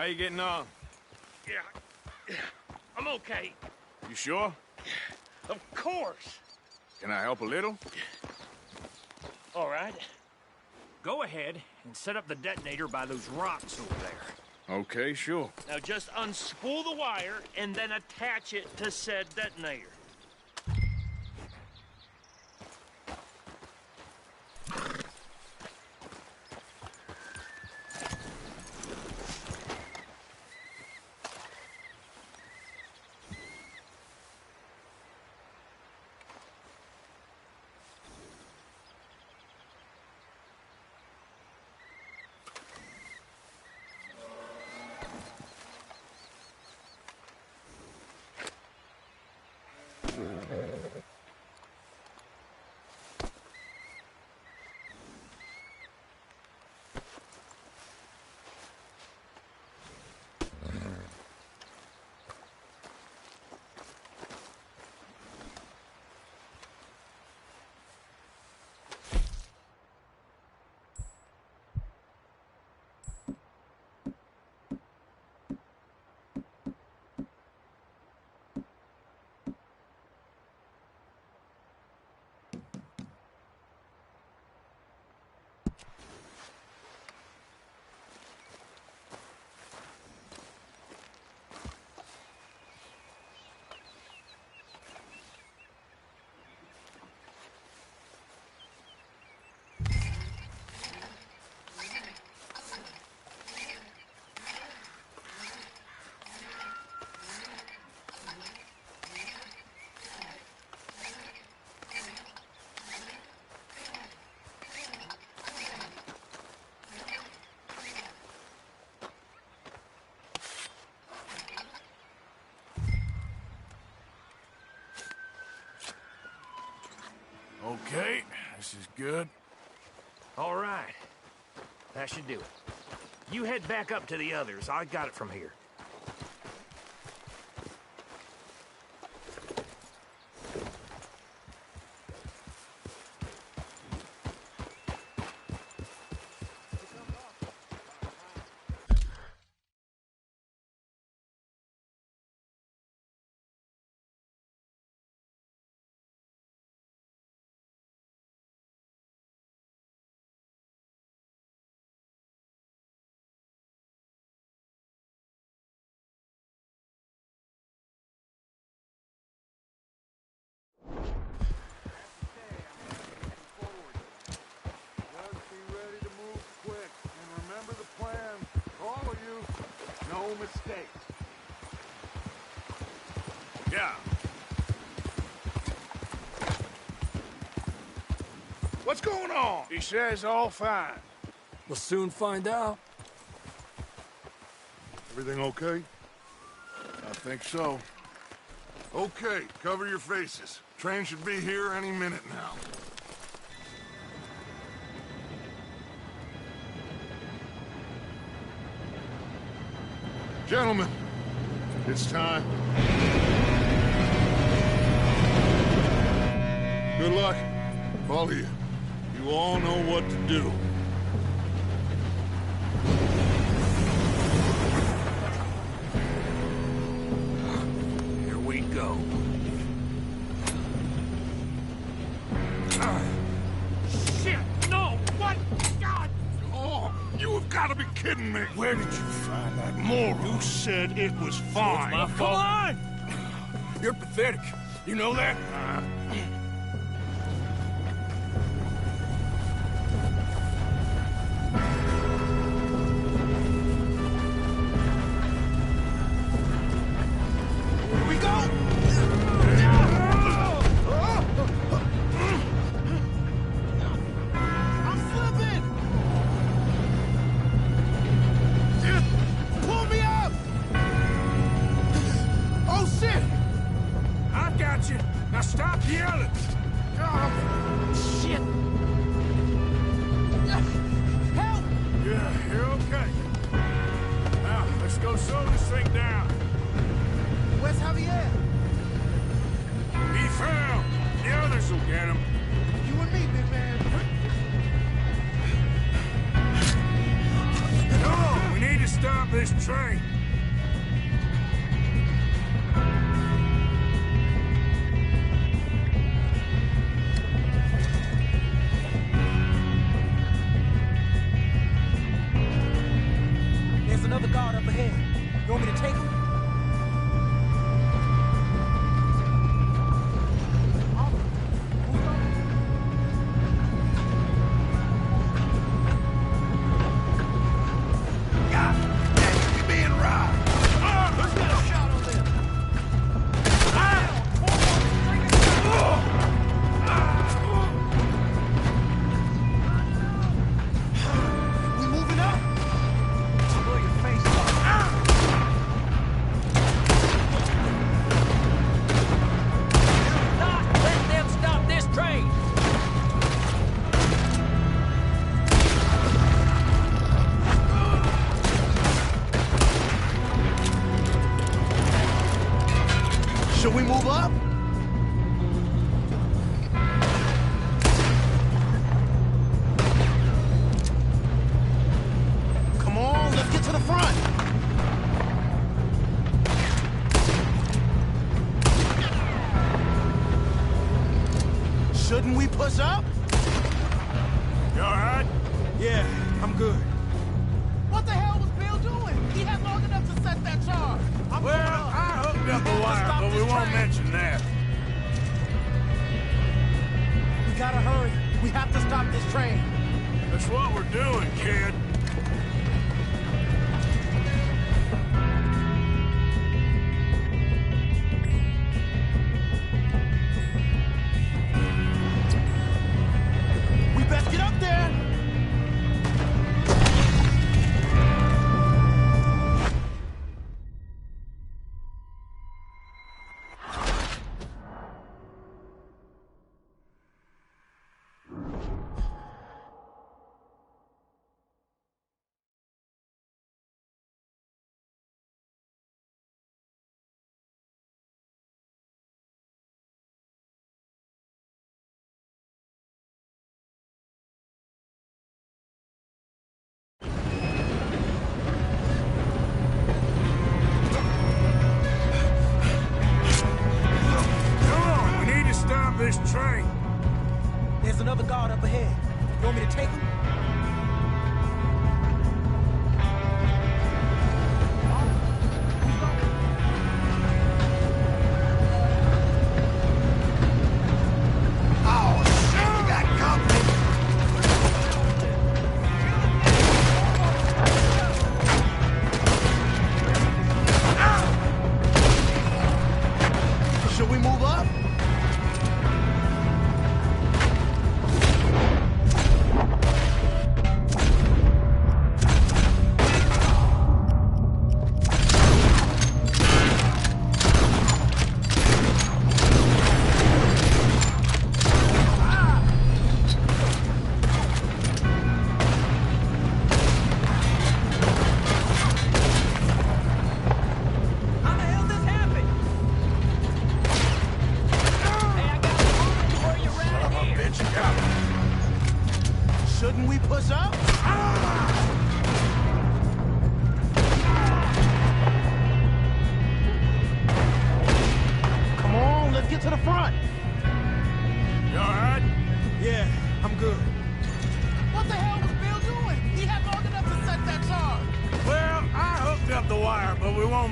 How you getting on? Yeah, I'm okay. You sure? Of course. Can I help a little? All right. Go ahead and set up the detonator by those rocks over there. Okay, sure. Now just unspool the wire and then attach it to said detonator. Okay, this is good. All right. That should do it. You head back up to the others. I got it from here. no mistakes. Yeah. What's going on? He says all fine. We'll soon find out. Everything okay? I think so. Okay, cover your faces. Train should be here any minute now. Gentlemen, it's time. Good luck, all of you. You all know what to do. Here we go. Shit! No! What? God! Oh, you have got to be kidding me. Where did you find that moron? You said it was fine. My fault. Come on! You're pathetic. You know that? Here we go! I'm slipping! Pull me up! Oh, shit! I got you. Now stop yelling. Oh, shit! Help! Yeah, you're okay. Now, let's go slow this thing down. Where's Javier? He fell. The others will get him. You and me, big man. Come on, we need to stop this train. There's another guard up ahead. You want me to take him? We moving up? Blow your face off. Not let them stop this train! Should we move up? Come on, let's get to the front. Shouldn't we push up? You all right? Yeah, I'm good. What the hell was Bill doing? He had long enough to set that charge. Well, I hooked up a wire, stop but we this won't train. mention that. We gotta hurry. We have to stop this train. That's what we're doing, kid. We best get up there. Come on, we need to stop this train. There's another guard up ahead. You want me to take him?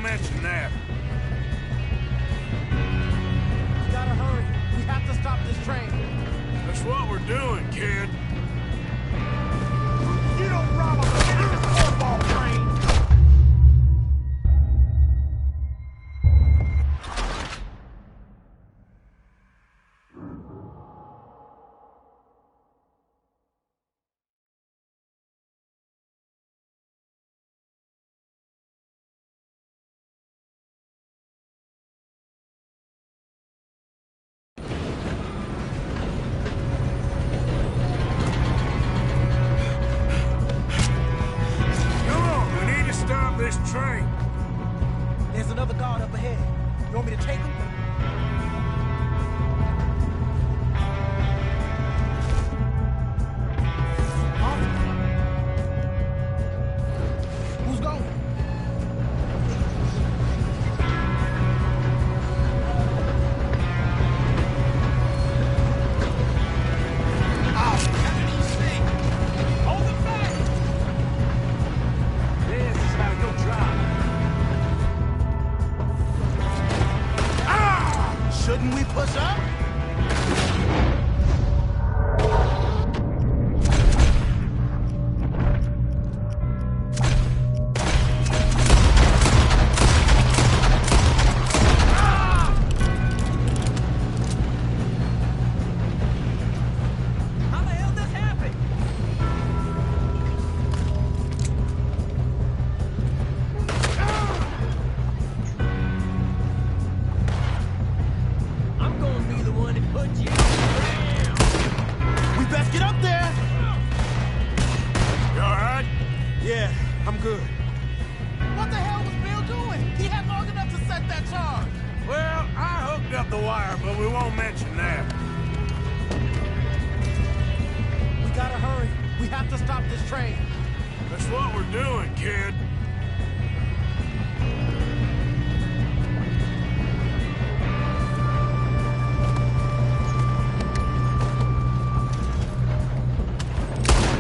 mention that. We gotta hurry. We have to stop this train. That's what we're doing, kid. You don't rob a football train. This train. There's another guard up ahead. You want me to take him? Who's going? Shouldn't we push up? How the hell this happened? I'm gonna be the one that put you down. We best get up there. You all right? Yeah, I'm good. What the hell was Bill doing? He had long enough to set that charge. Well, I hooked up the wire, but we won't mention that. We gotta hurry. We have to stop this train. That's what we're doing, kid.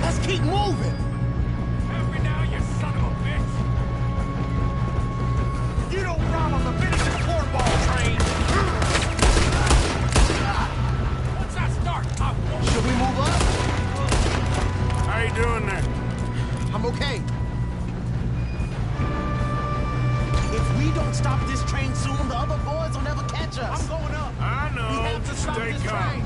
Let's keep moving. Help me now, you son of a bitch! You don't rob a Leviticus cornball train. What's that start? Should we move up? How you doing there? I'm okay. If we don't stop this train soon, the other boys will never catch us. I'm going up. I know. We have to Just stop stay this calm. train.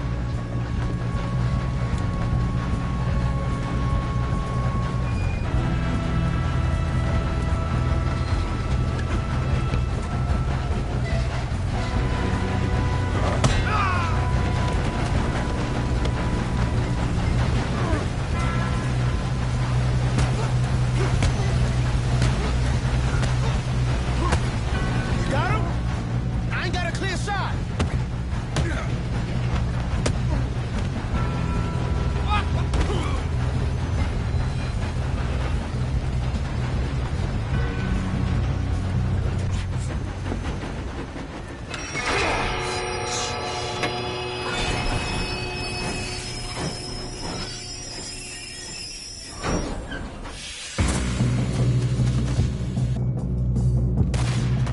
You got him? I ain't got a clear shot.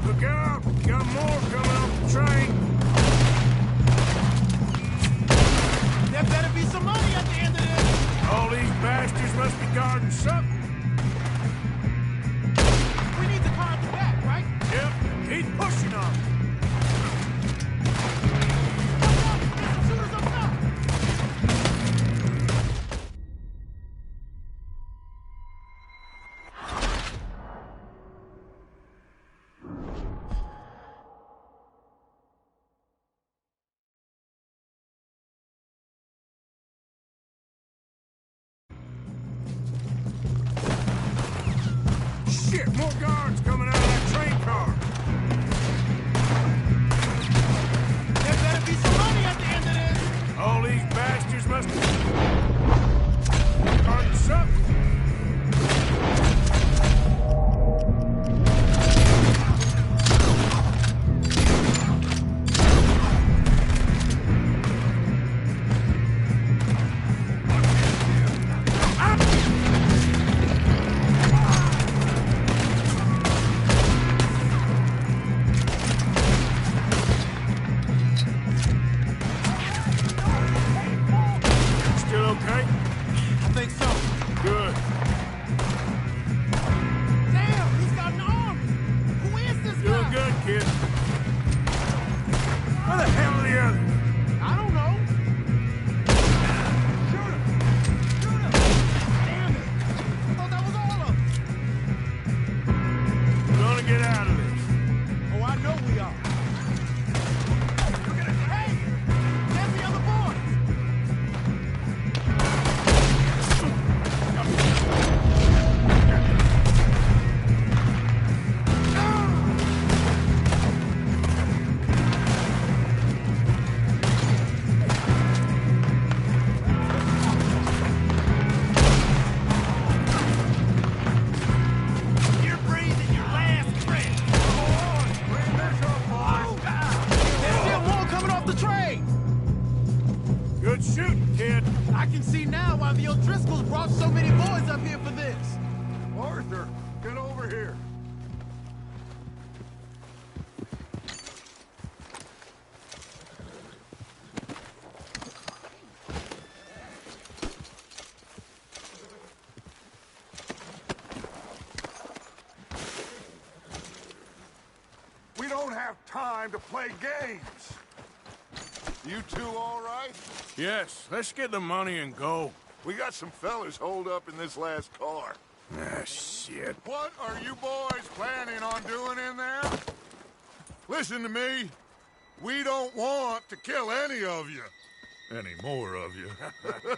Look out! Got more coming off the train. There better be some money at the end of this. All these bastards must be guarding something. We need the car at the back, right? Yep, keep pushing on. Shoot us up top. Shit, more guards coming out of that train car. can see now why the O'Driscolls brought so many boys up here for this. Arthur, get over here. We don't have time to play games. You two all right? Yes, let's get the money and go. We got some fellas holed up in this last car. Ah, shit. What are you boys planning on doing in there? Listen to me. We don't want to kill any of you. Any more of you.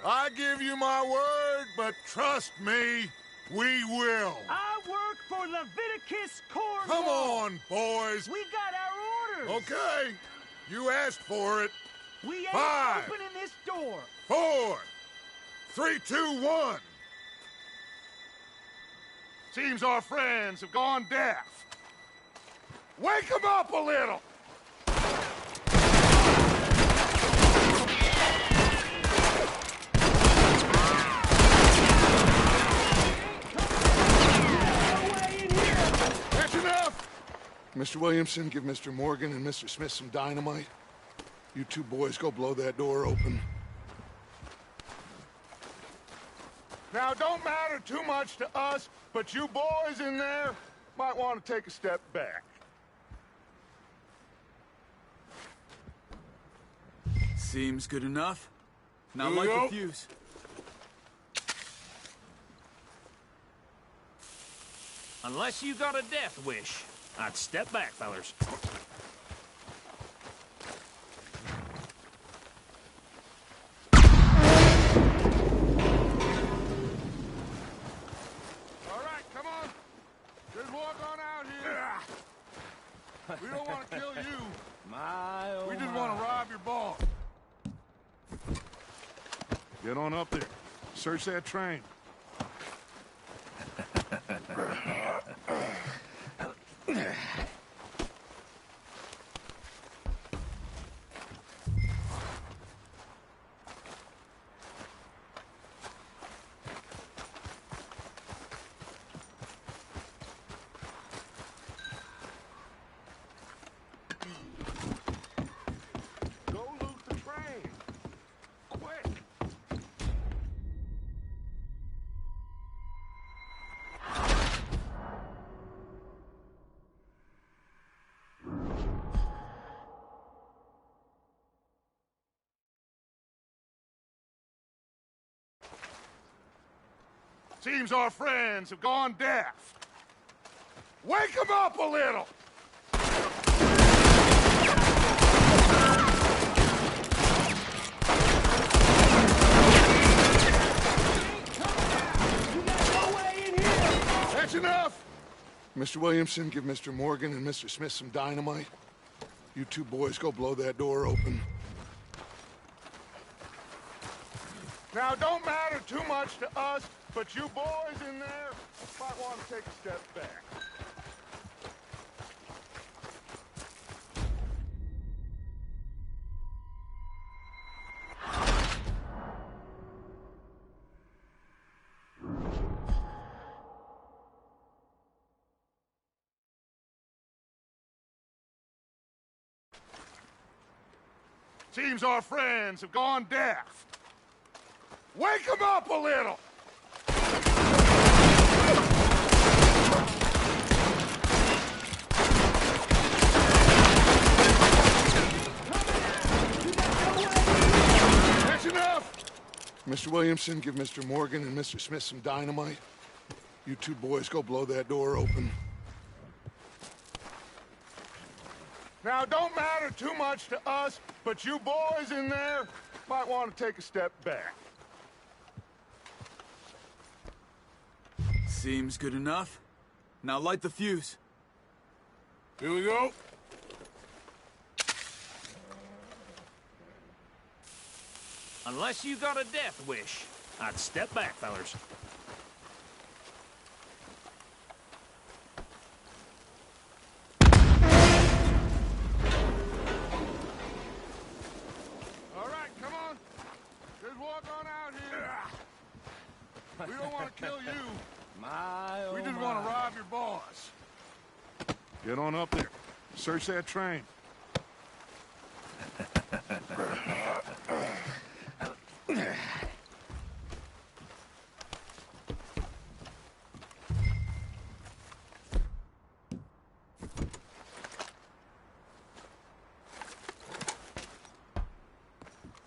I give you my word, but trust me, we will. I work for Leviticus Corps. Come on, boys. We got our orders. Okay. You asked for it. We ain't 5, opening this door. 4, 3, 2, 1. Seems our friends have gone deaf. Wake them up a little! That's enough! Mr. Williamson, give Mr. Morgan and Mr. Smith some dynamite. You two boys go blow that door open. Now, it don't matter too much to us, but you boys in there might want to take a step back. Seems good enough. Now Here we light go. the fuse. Unless you got a death wish, I'd step back, fellers. All right, come on. Just walk on out here. We don't want to kill you. My, oh We just my. want to rob your boss. Get on up there. Search that train. Go loot the train. Quick. Seems our friends have gone deaf. Wake them up a little! That's enough! Mr. Williamson, give Mr. Morgan and Mr. Smith some dynamite. You two boys go blow that door open. Now, it don't matter too much to us, but you boys in there might want to take a step back. Seems our friends have gone deaf. Wake them up a little! That's enough! Mr. Williamson, give Mr. Morgan and Mr. Smith some dynamite. You two boys go blow that door open. Now, it don't matter too much to us, but you boys in there might want to take a step back. Seems good enough. Now light the fuse. Here we go. Unless you got a death wish, I'd step back, fellers. All right, come on. Just walk on out here. on up there. Search that train.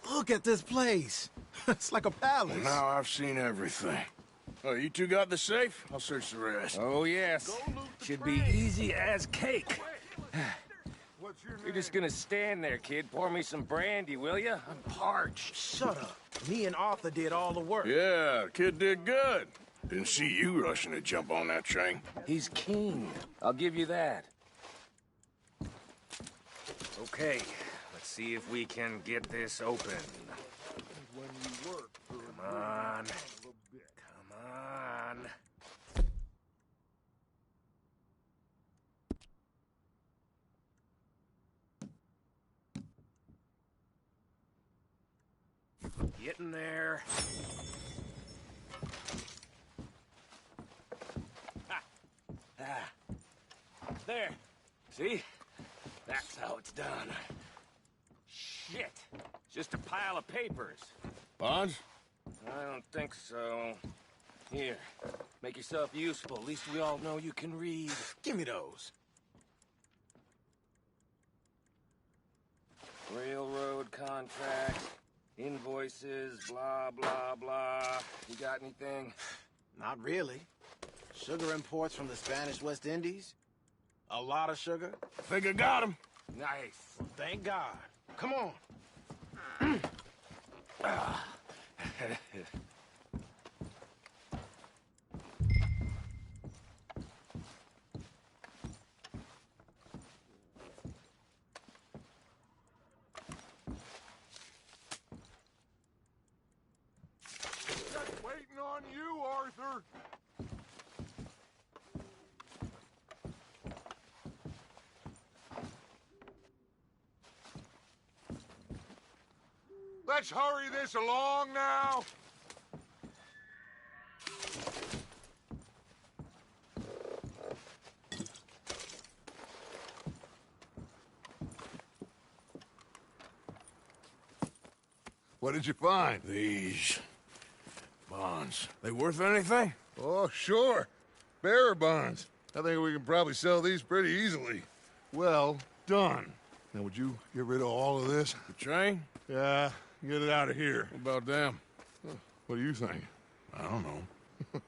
Look at this place. It's like a palace. Well, now I've seen everything. Oh, you two got the safe? I'll search the rest. Oh, yes. Should be easy as cake. You're just gonna stand there, kid. Pour me some brandy, will you? I'm parched. Shut up. Me and Arthur did all the work. Yeah, the kid did good. Didn't see you rushing to jump on that train. He's keen. I'll give you that. Okay, let's see if we can get this open. Come on. Come on. Getting there. Ha. Ah. There. See? That's how it's done. Shit. Just a pile of papers. Bonds? I don't think so. Here. Make yourself useful. At least we all know you can read. Give me those. Railroad contracts, invoices, blah, blah, blah. You got anything? Not really. Sugar imports from the Spanish West Indies. A lot of sugar. I think I got him. Nice. Thank God. Come on. Just waiting on you, Arthur. Let's hurry this along now. What did you find? These bonds. They worth anything? Oh, sure. Bearer bonds. I think we can probably sell these pretty easily. Well done. Now, would you get rid of all of this? The train? Yeah, get it out of here. What about them? What do you think? I don't know.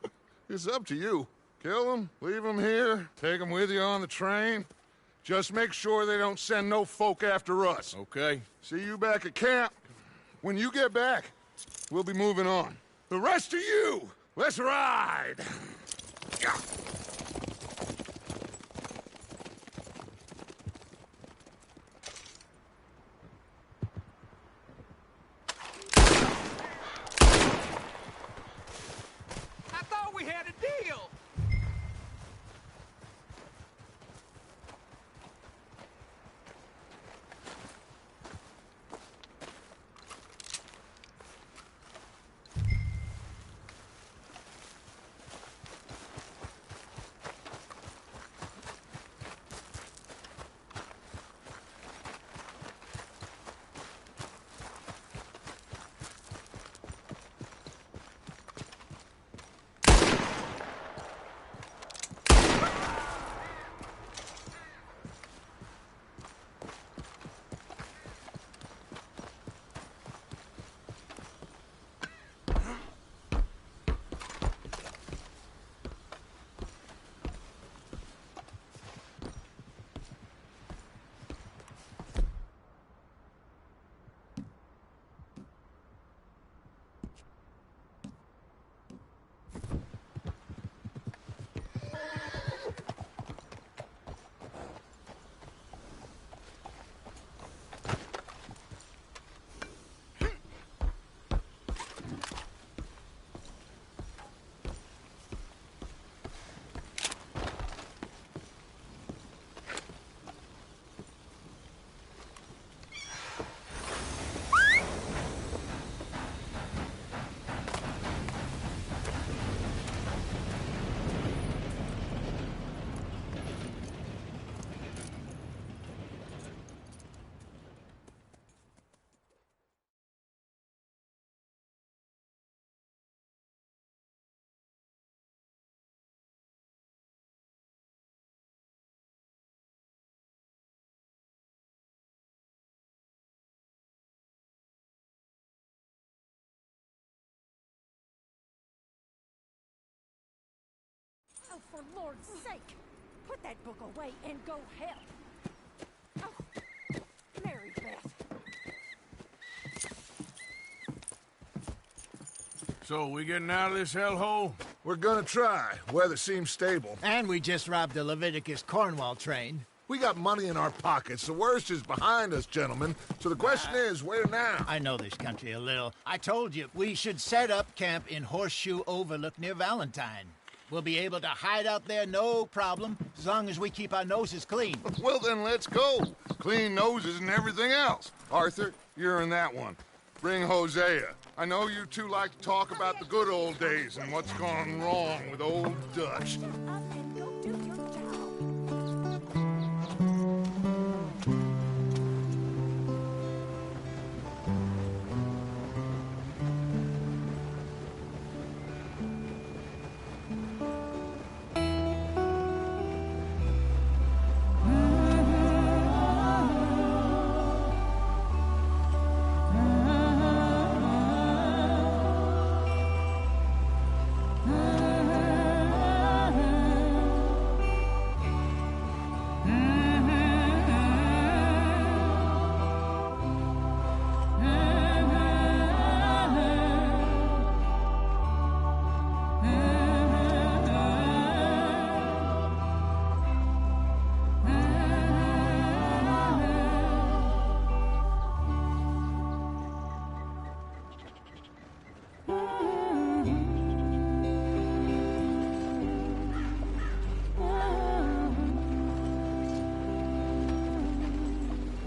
It's up to you. Kill them, leave them here, take them with you on the train. Just make sure they don't send no folk after us. Okay. See you back at camp. When you get back, we'll be moving on. The rest of you, let's ride! Yeah. I thought we had a deal. for Lord's sake! Put that book away and go help! Oh, Mary Beth. So, we getting out of this hellhole? We're gonna try. Weather seems stable. And we just robbed the Leviticus Cornwall train. We got money in our pockets. The worst is behind us, gentlemen. So the question is, where now? I know this country a little. I told you, we should set up camp in Horseshoe Overlook near Valentine. We'll be able to hide out there, no problem, as long as we keep our noses clean. Well, then let's go. Clean noses and everything else. Arthur, you're in that one. Bring Hosea. I know you two like to talk about the good old days and what's gone wrong with old Dutch. Shut up and go do your job.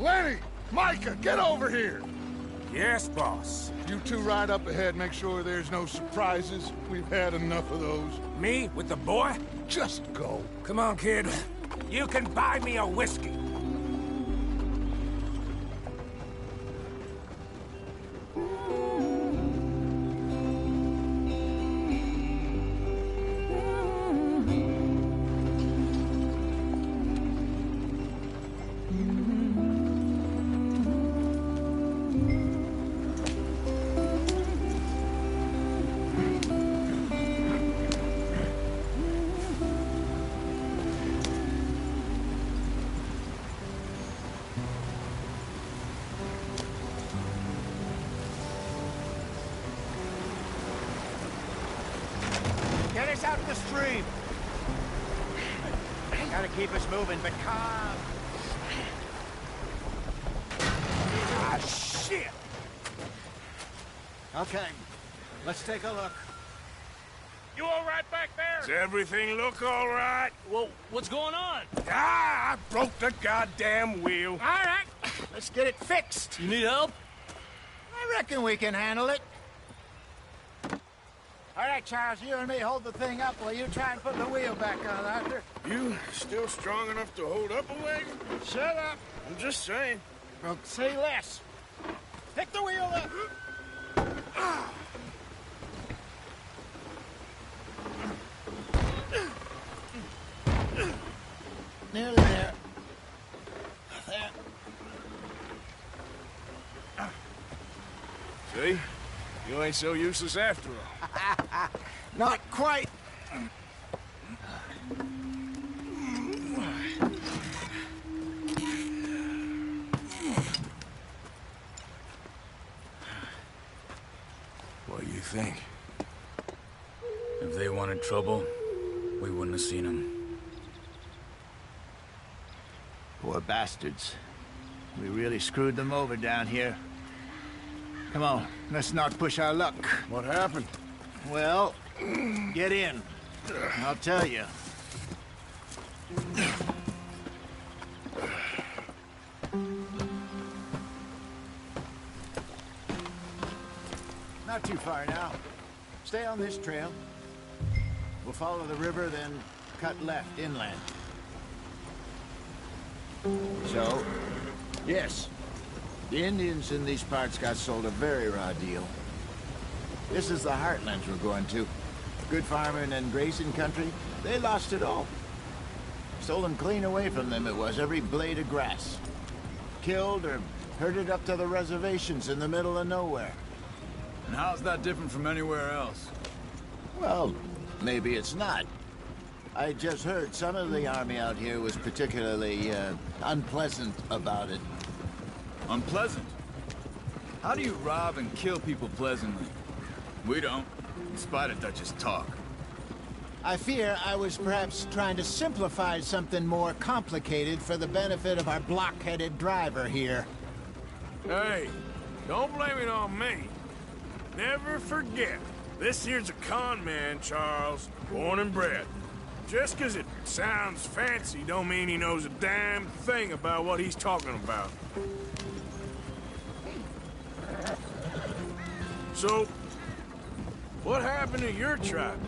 Lenny! Micah, get over here! Yes, boss. You two ride up ahead, make sure there's no surprises. We've had enough of those. Me with the boy? Just go. Come on, kid. You can buy me a whiskey. Get us out of the stream. Gotta keep us moving, but calm. Ah, shit! Okay, let's take a look. You all right back there? Does everything look all right? Well, what's going on? Ah, I broke the goddamn wheel. All right, let's get it fixed. You need help? I reckon we can handle it. All right, Charles, you and me hold the thing up while you try and put the wheel back on, Arthur. You still strong enough to hold up a wagon? Shut up. I'm just saying. Well, say less. Pick the wheel up. Nearly there. There. See? You ain't so useless after all. Not quite. What do you think? If they wanted trouble, we wouldn't have seen them. Poor bastards. We really screwed them over down here. Come on, let's not push our luck. What happened? Well, get in. I'll tell you. Not too far now. Stay on this trail. We'll follow the river, then cut left inland. So, yes, the Indians in these parts got sold a very raw deal. This is the heartlands we're going to. Good farming and grazing country, they lost it all. Stolen clean away from them it was, every blade of grass. Killed or herded up to the reservations in the middle of nowhere. And how's that different from anywhere else? Well, maybe it's not. I just heard some of the army out here was particularly, unpleasant about it. Unpleasant? How do you rob and kill people pleasantly? We don't, in spite of Dutch's talk. I fear I was perhaps trying to simplify something more complicated for the benefit of our block-headed driver here. Hey, don't blame it on me. Never forget, this here's a con man, Charles, born and bred. Just 'cause it sounds fancy don't mean he knows a damn thing about what he's talking about. So, what happened to your tribe?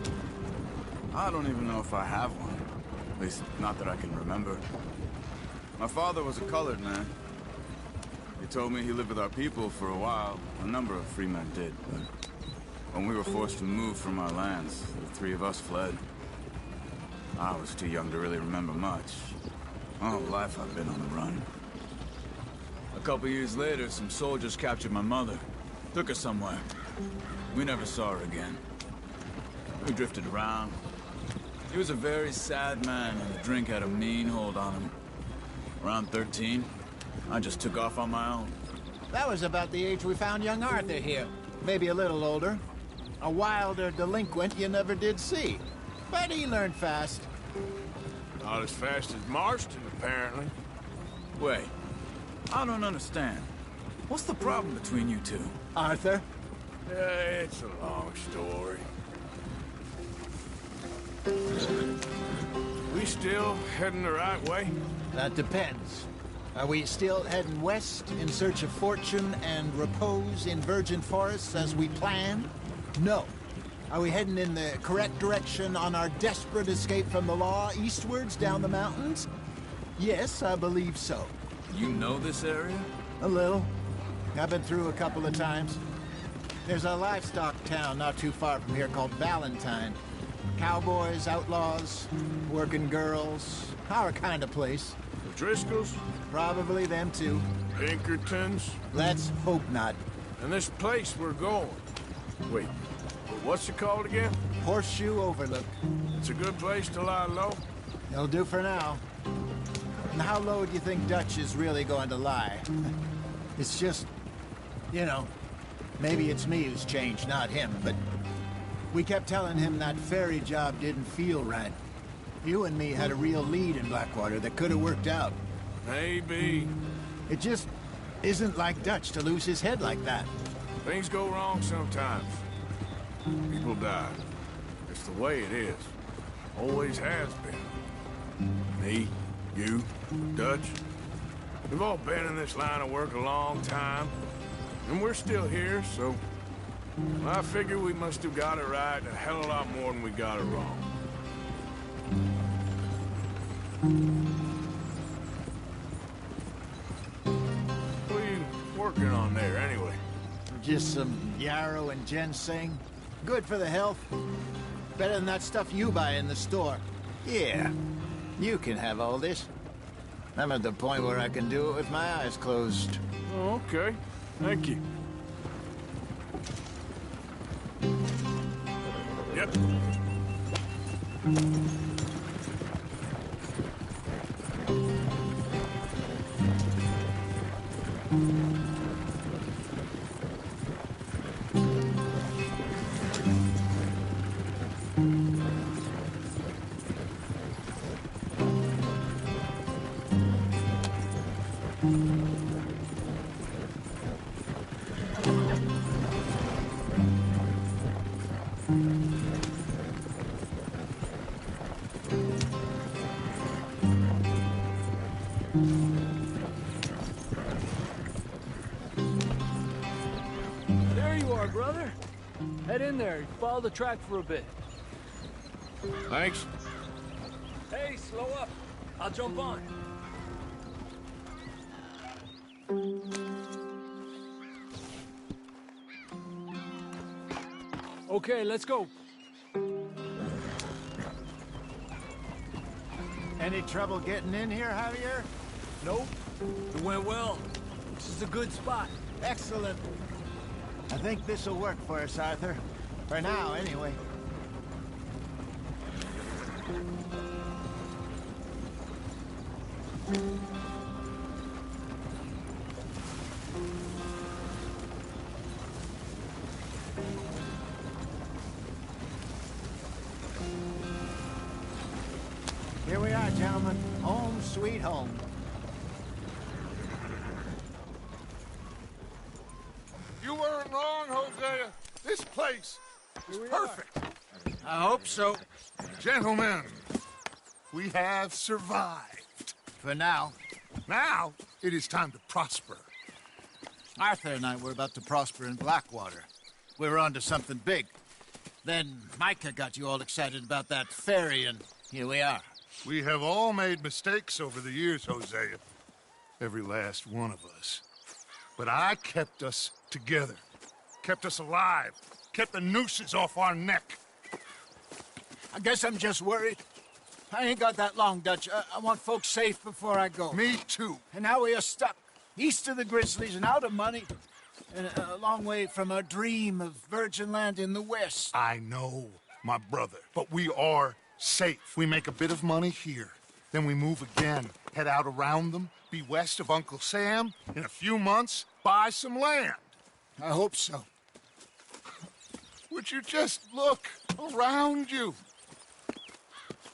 I don't even know if I have one. At least, not that I can remember. My father was a colored man. He told me he lived with our people for a while. A number of free men did, but when we were forced to move from our lands, the three of us fled. I was too young to really remember much. My whole life I've been on the run. A couple years later, some soldiers captured my mother. Took her somewhere. We never saw her again. We drifted around. He was a very sad man, and the drink had a mean hold on him. Around 13, I just took off on my own. That was about the age we found young Arthur here. Maybe a little older. A wilder delinquent you never did see. But he learned fast. Not as fast as Marston, apparently. Wait, I don't understand. What's the problem between you two? Arthur? It's a long story. We still heading the right way? That depends. Are we still heading west in search of fortune and repose in virgin forests as we planned? No. Are we heading in the correct direction on our desperate escape from the law eastwards down the mountains? Yes, I believe so. You know this area? A little. I've been through a couple of times. There's a livestock town not too far from here called Valentine. Cowboys, outlaws, working girls, our kind of place. The Driscolls? Probably them too. Pinkertons? Let's hope not. And this place we're going. Wait, what's it called again? Horseshoe Overlook. It's a good place to lie low? It'll do for now. And how low do you think Dutch is really going to lie? It's just, you know, maybe it's me who's changed, not him, but we kept telling him that ferry job didn't feel right. You and me had a real lead in Blackwater that could have worked out. Maybe. It just isn't like Dutch to lose his head like that. Things go wrong sometimes. People die. It's the way it is. Always has been. Me, you, Dutch. We've all been in this line of work a long time. And we're still here, so I figure we must have got it right a hell of a lot more than we got it wrong. What are you working on there, anyway? Just some yarrow and ginseng. Good for the health. Better than that stuff you buy in the store. Yeah, you can have all this. I'm at the point where I can do it with my eyes closed. Oh, okay. Thank you. Yep. There you are, brother. Head in there. Follow the track for a bit. Thanks. Hey, slow up. I'll jump on. Okay, let's go. Any trouble getting in here, Javier? Nope. It went well. This is a good spot. Excellent. I think this'll work for us, Arthur. For now, anyway. Here we are, gentlemen. Home sweet home. You weren't wrong, Hosea. This place is perfect. I hope so. Gentlemen, we have survived. For now. Now, it is time to prosper. Arthur and I were about to prosper in Blackwater. We were onto something big. Then Micah got you all excited about that ferry, and here we are. We have all made mistakes over the years, Hosea. Every last one of us. But I kept us together. Kept us alive. Kept the nooses off our neck. I guess I'm just worried. I ain't got that long, Dutch. I want folks safe before I go. Me too. And now we are stuck. East of the Grizzlies and out of money. And a long way from our dream of virgin land in the west. I know, my brother. But we are safe. We make a bit of money here. Then we move again. Head out around them. Be west of Uncle Sam. In a few months, buy some land. I hope so. Would you just look around you?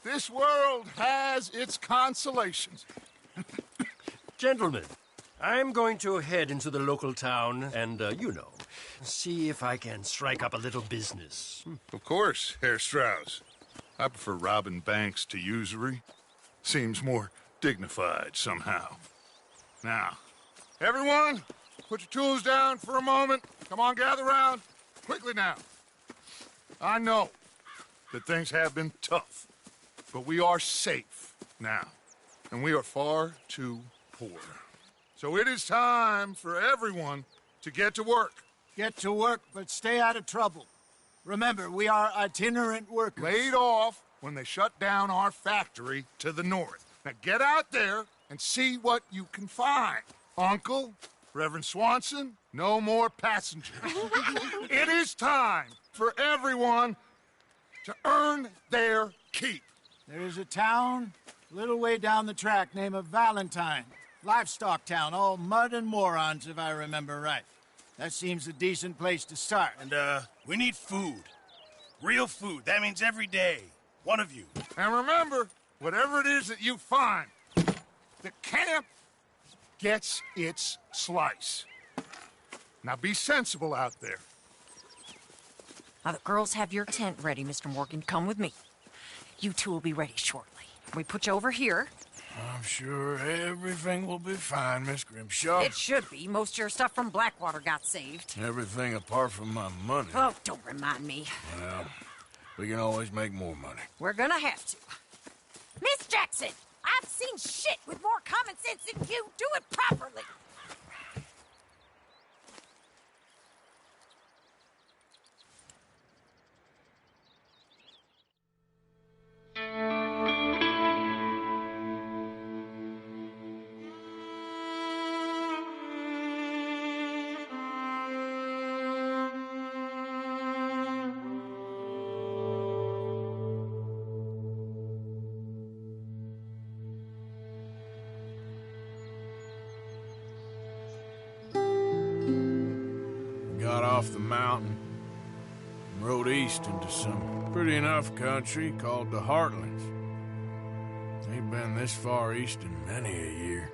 This world has its consolations. Gentlemen, I'm going to head into the local town and, see if I can strike up a little business. Of course, Herr Strauss. I prefer robbing banks to usury. Seems more dignified somehow. Now, everyone, put your tools down for a moment. Come on, gather round. Quickly now. I know that things have been tough, but we are safe now, and we are far too poor. So it is time for everyone to get to work. Get to work, but stay out of trouble. Remember, we are itinerant workers. Laid off when they shut down our factory to the north. Now get out there and see what you can find. Uncle, Reverend Swanson, no more passengers. It is time for everyone to earn their keep. There is a town a little way down the track named Valentine. Livestock town, all mud and morons, if I remember right. That seems a decent place to start. And, we need food. Real food. That means every day. One of you. And remember, whatever it is that you find, the camp gets its slice. Now be sensible out there. Now, the girls have your tent ready, Mr. Morgan. Come with me. You two will be ready shortly. We put you over here. I'm sure everything will be fine, Miss Grimshaw. It should be. Most of your stuff from Blackwater got saved. Everything apart from my money. Oh, don't remind me. Well, we can always make more money. We're gonna have to. Miss Jackson, I've seen shit with more common sense than you. Do it properly. Got off the mountain and rode east into some pretty enough country called the Heartlands. Ain't been this far east in many a year.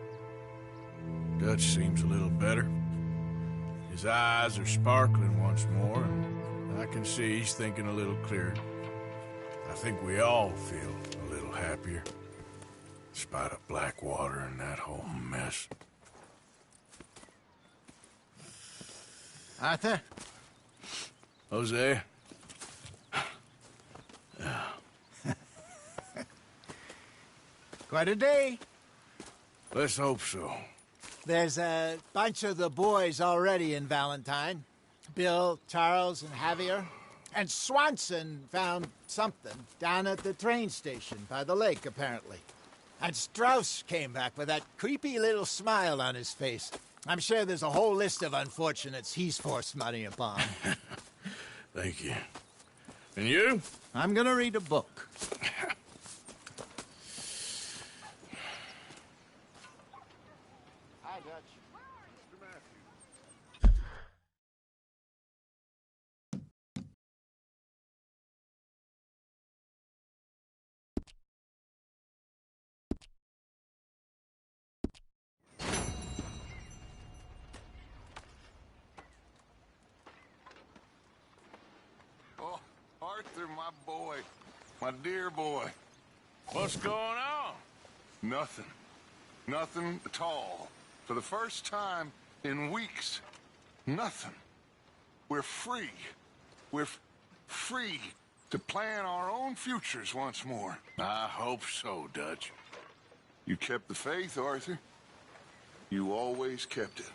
Dutch seems a little better. His eyes are sparkling once more, and I can see he's thinking a little clearer. I think we all feel a little happier, in spite of Blackwater and that whole mess. Arthur? Jose? Quite a day. Let's hope so. There's a bunch of the boys already in Valentine. Bill, Charles, and Javier. And Swanson found something down at the train station by the lake, apparently. And Strauss came back with that creepy little smile on his face. I'm sure there's a whole list of unfortunates he's forced money upon. Thank you. And you? I'm gonna read a book. Hi, Dutch. Mr. Matthews. Oh, Arthur, my boy. My dear boy. What's going on? Nothing. Nothing at all. For the first time in weeks. Nothing. We're free. We're free to plan our own futures once more. I hope so, Dutch. You kept the faith, Arthur. You always kept it.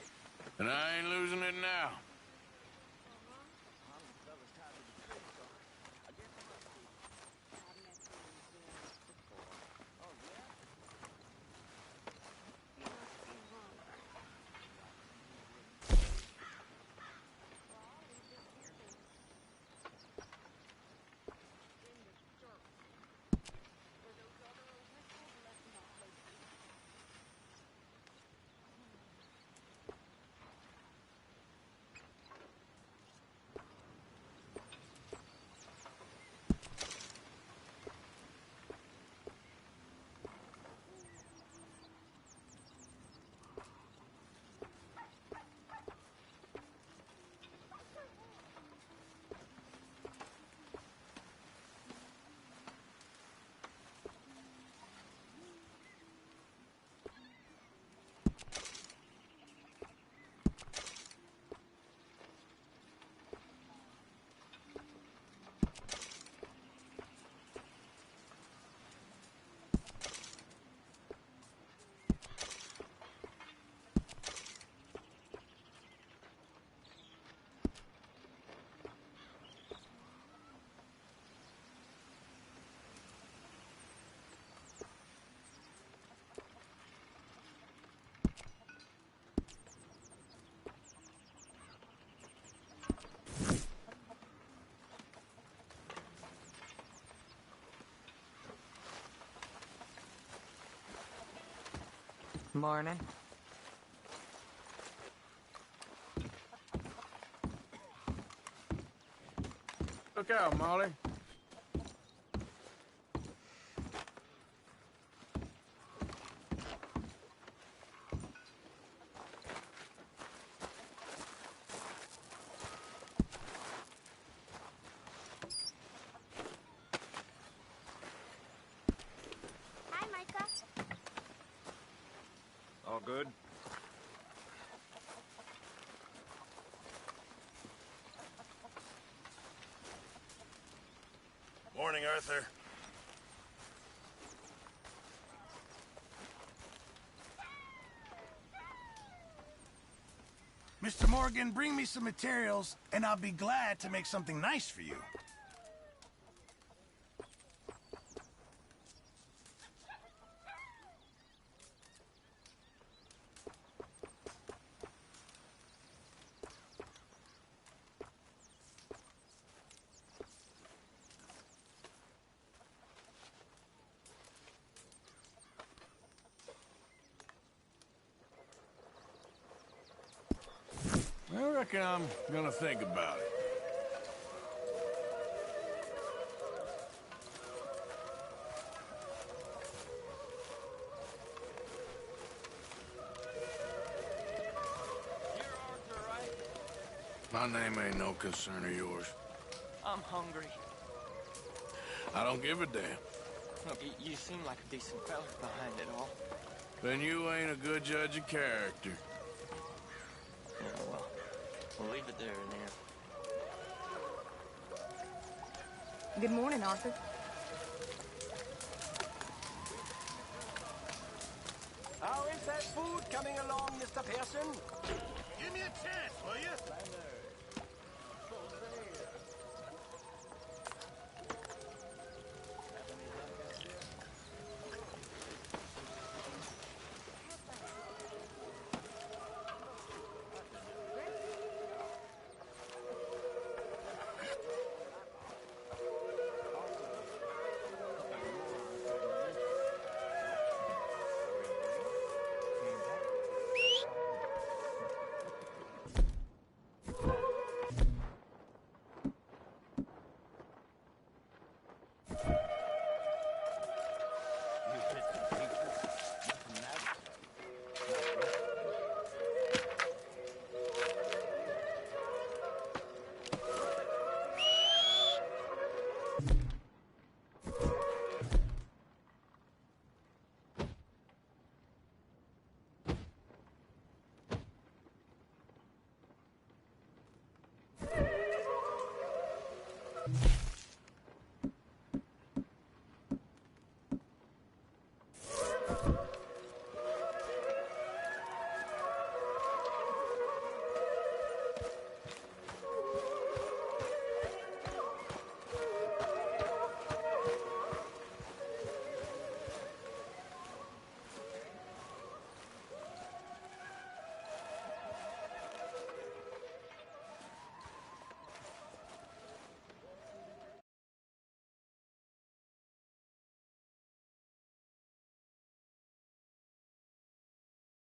And I ain't losing it now. Morning. Look out, Molly. Hi, Micah. All good? Morning, Arthur. Mr. Morgan, bring me some materials, and I'll be glad to make something nice for you. I reckon I'm gonna think about it. You're Arthur, right? My name ain't no concern of yours. I'm hungry. I don't give a damn. Look, you seem like a decent fella behind it all. Then you ain't a good judge of character. Yeah, well, we'll leave it there then. Good morning, Arthur. How is that food coming along, Mr. Pearson? Give me a chance, will you?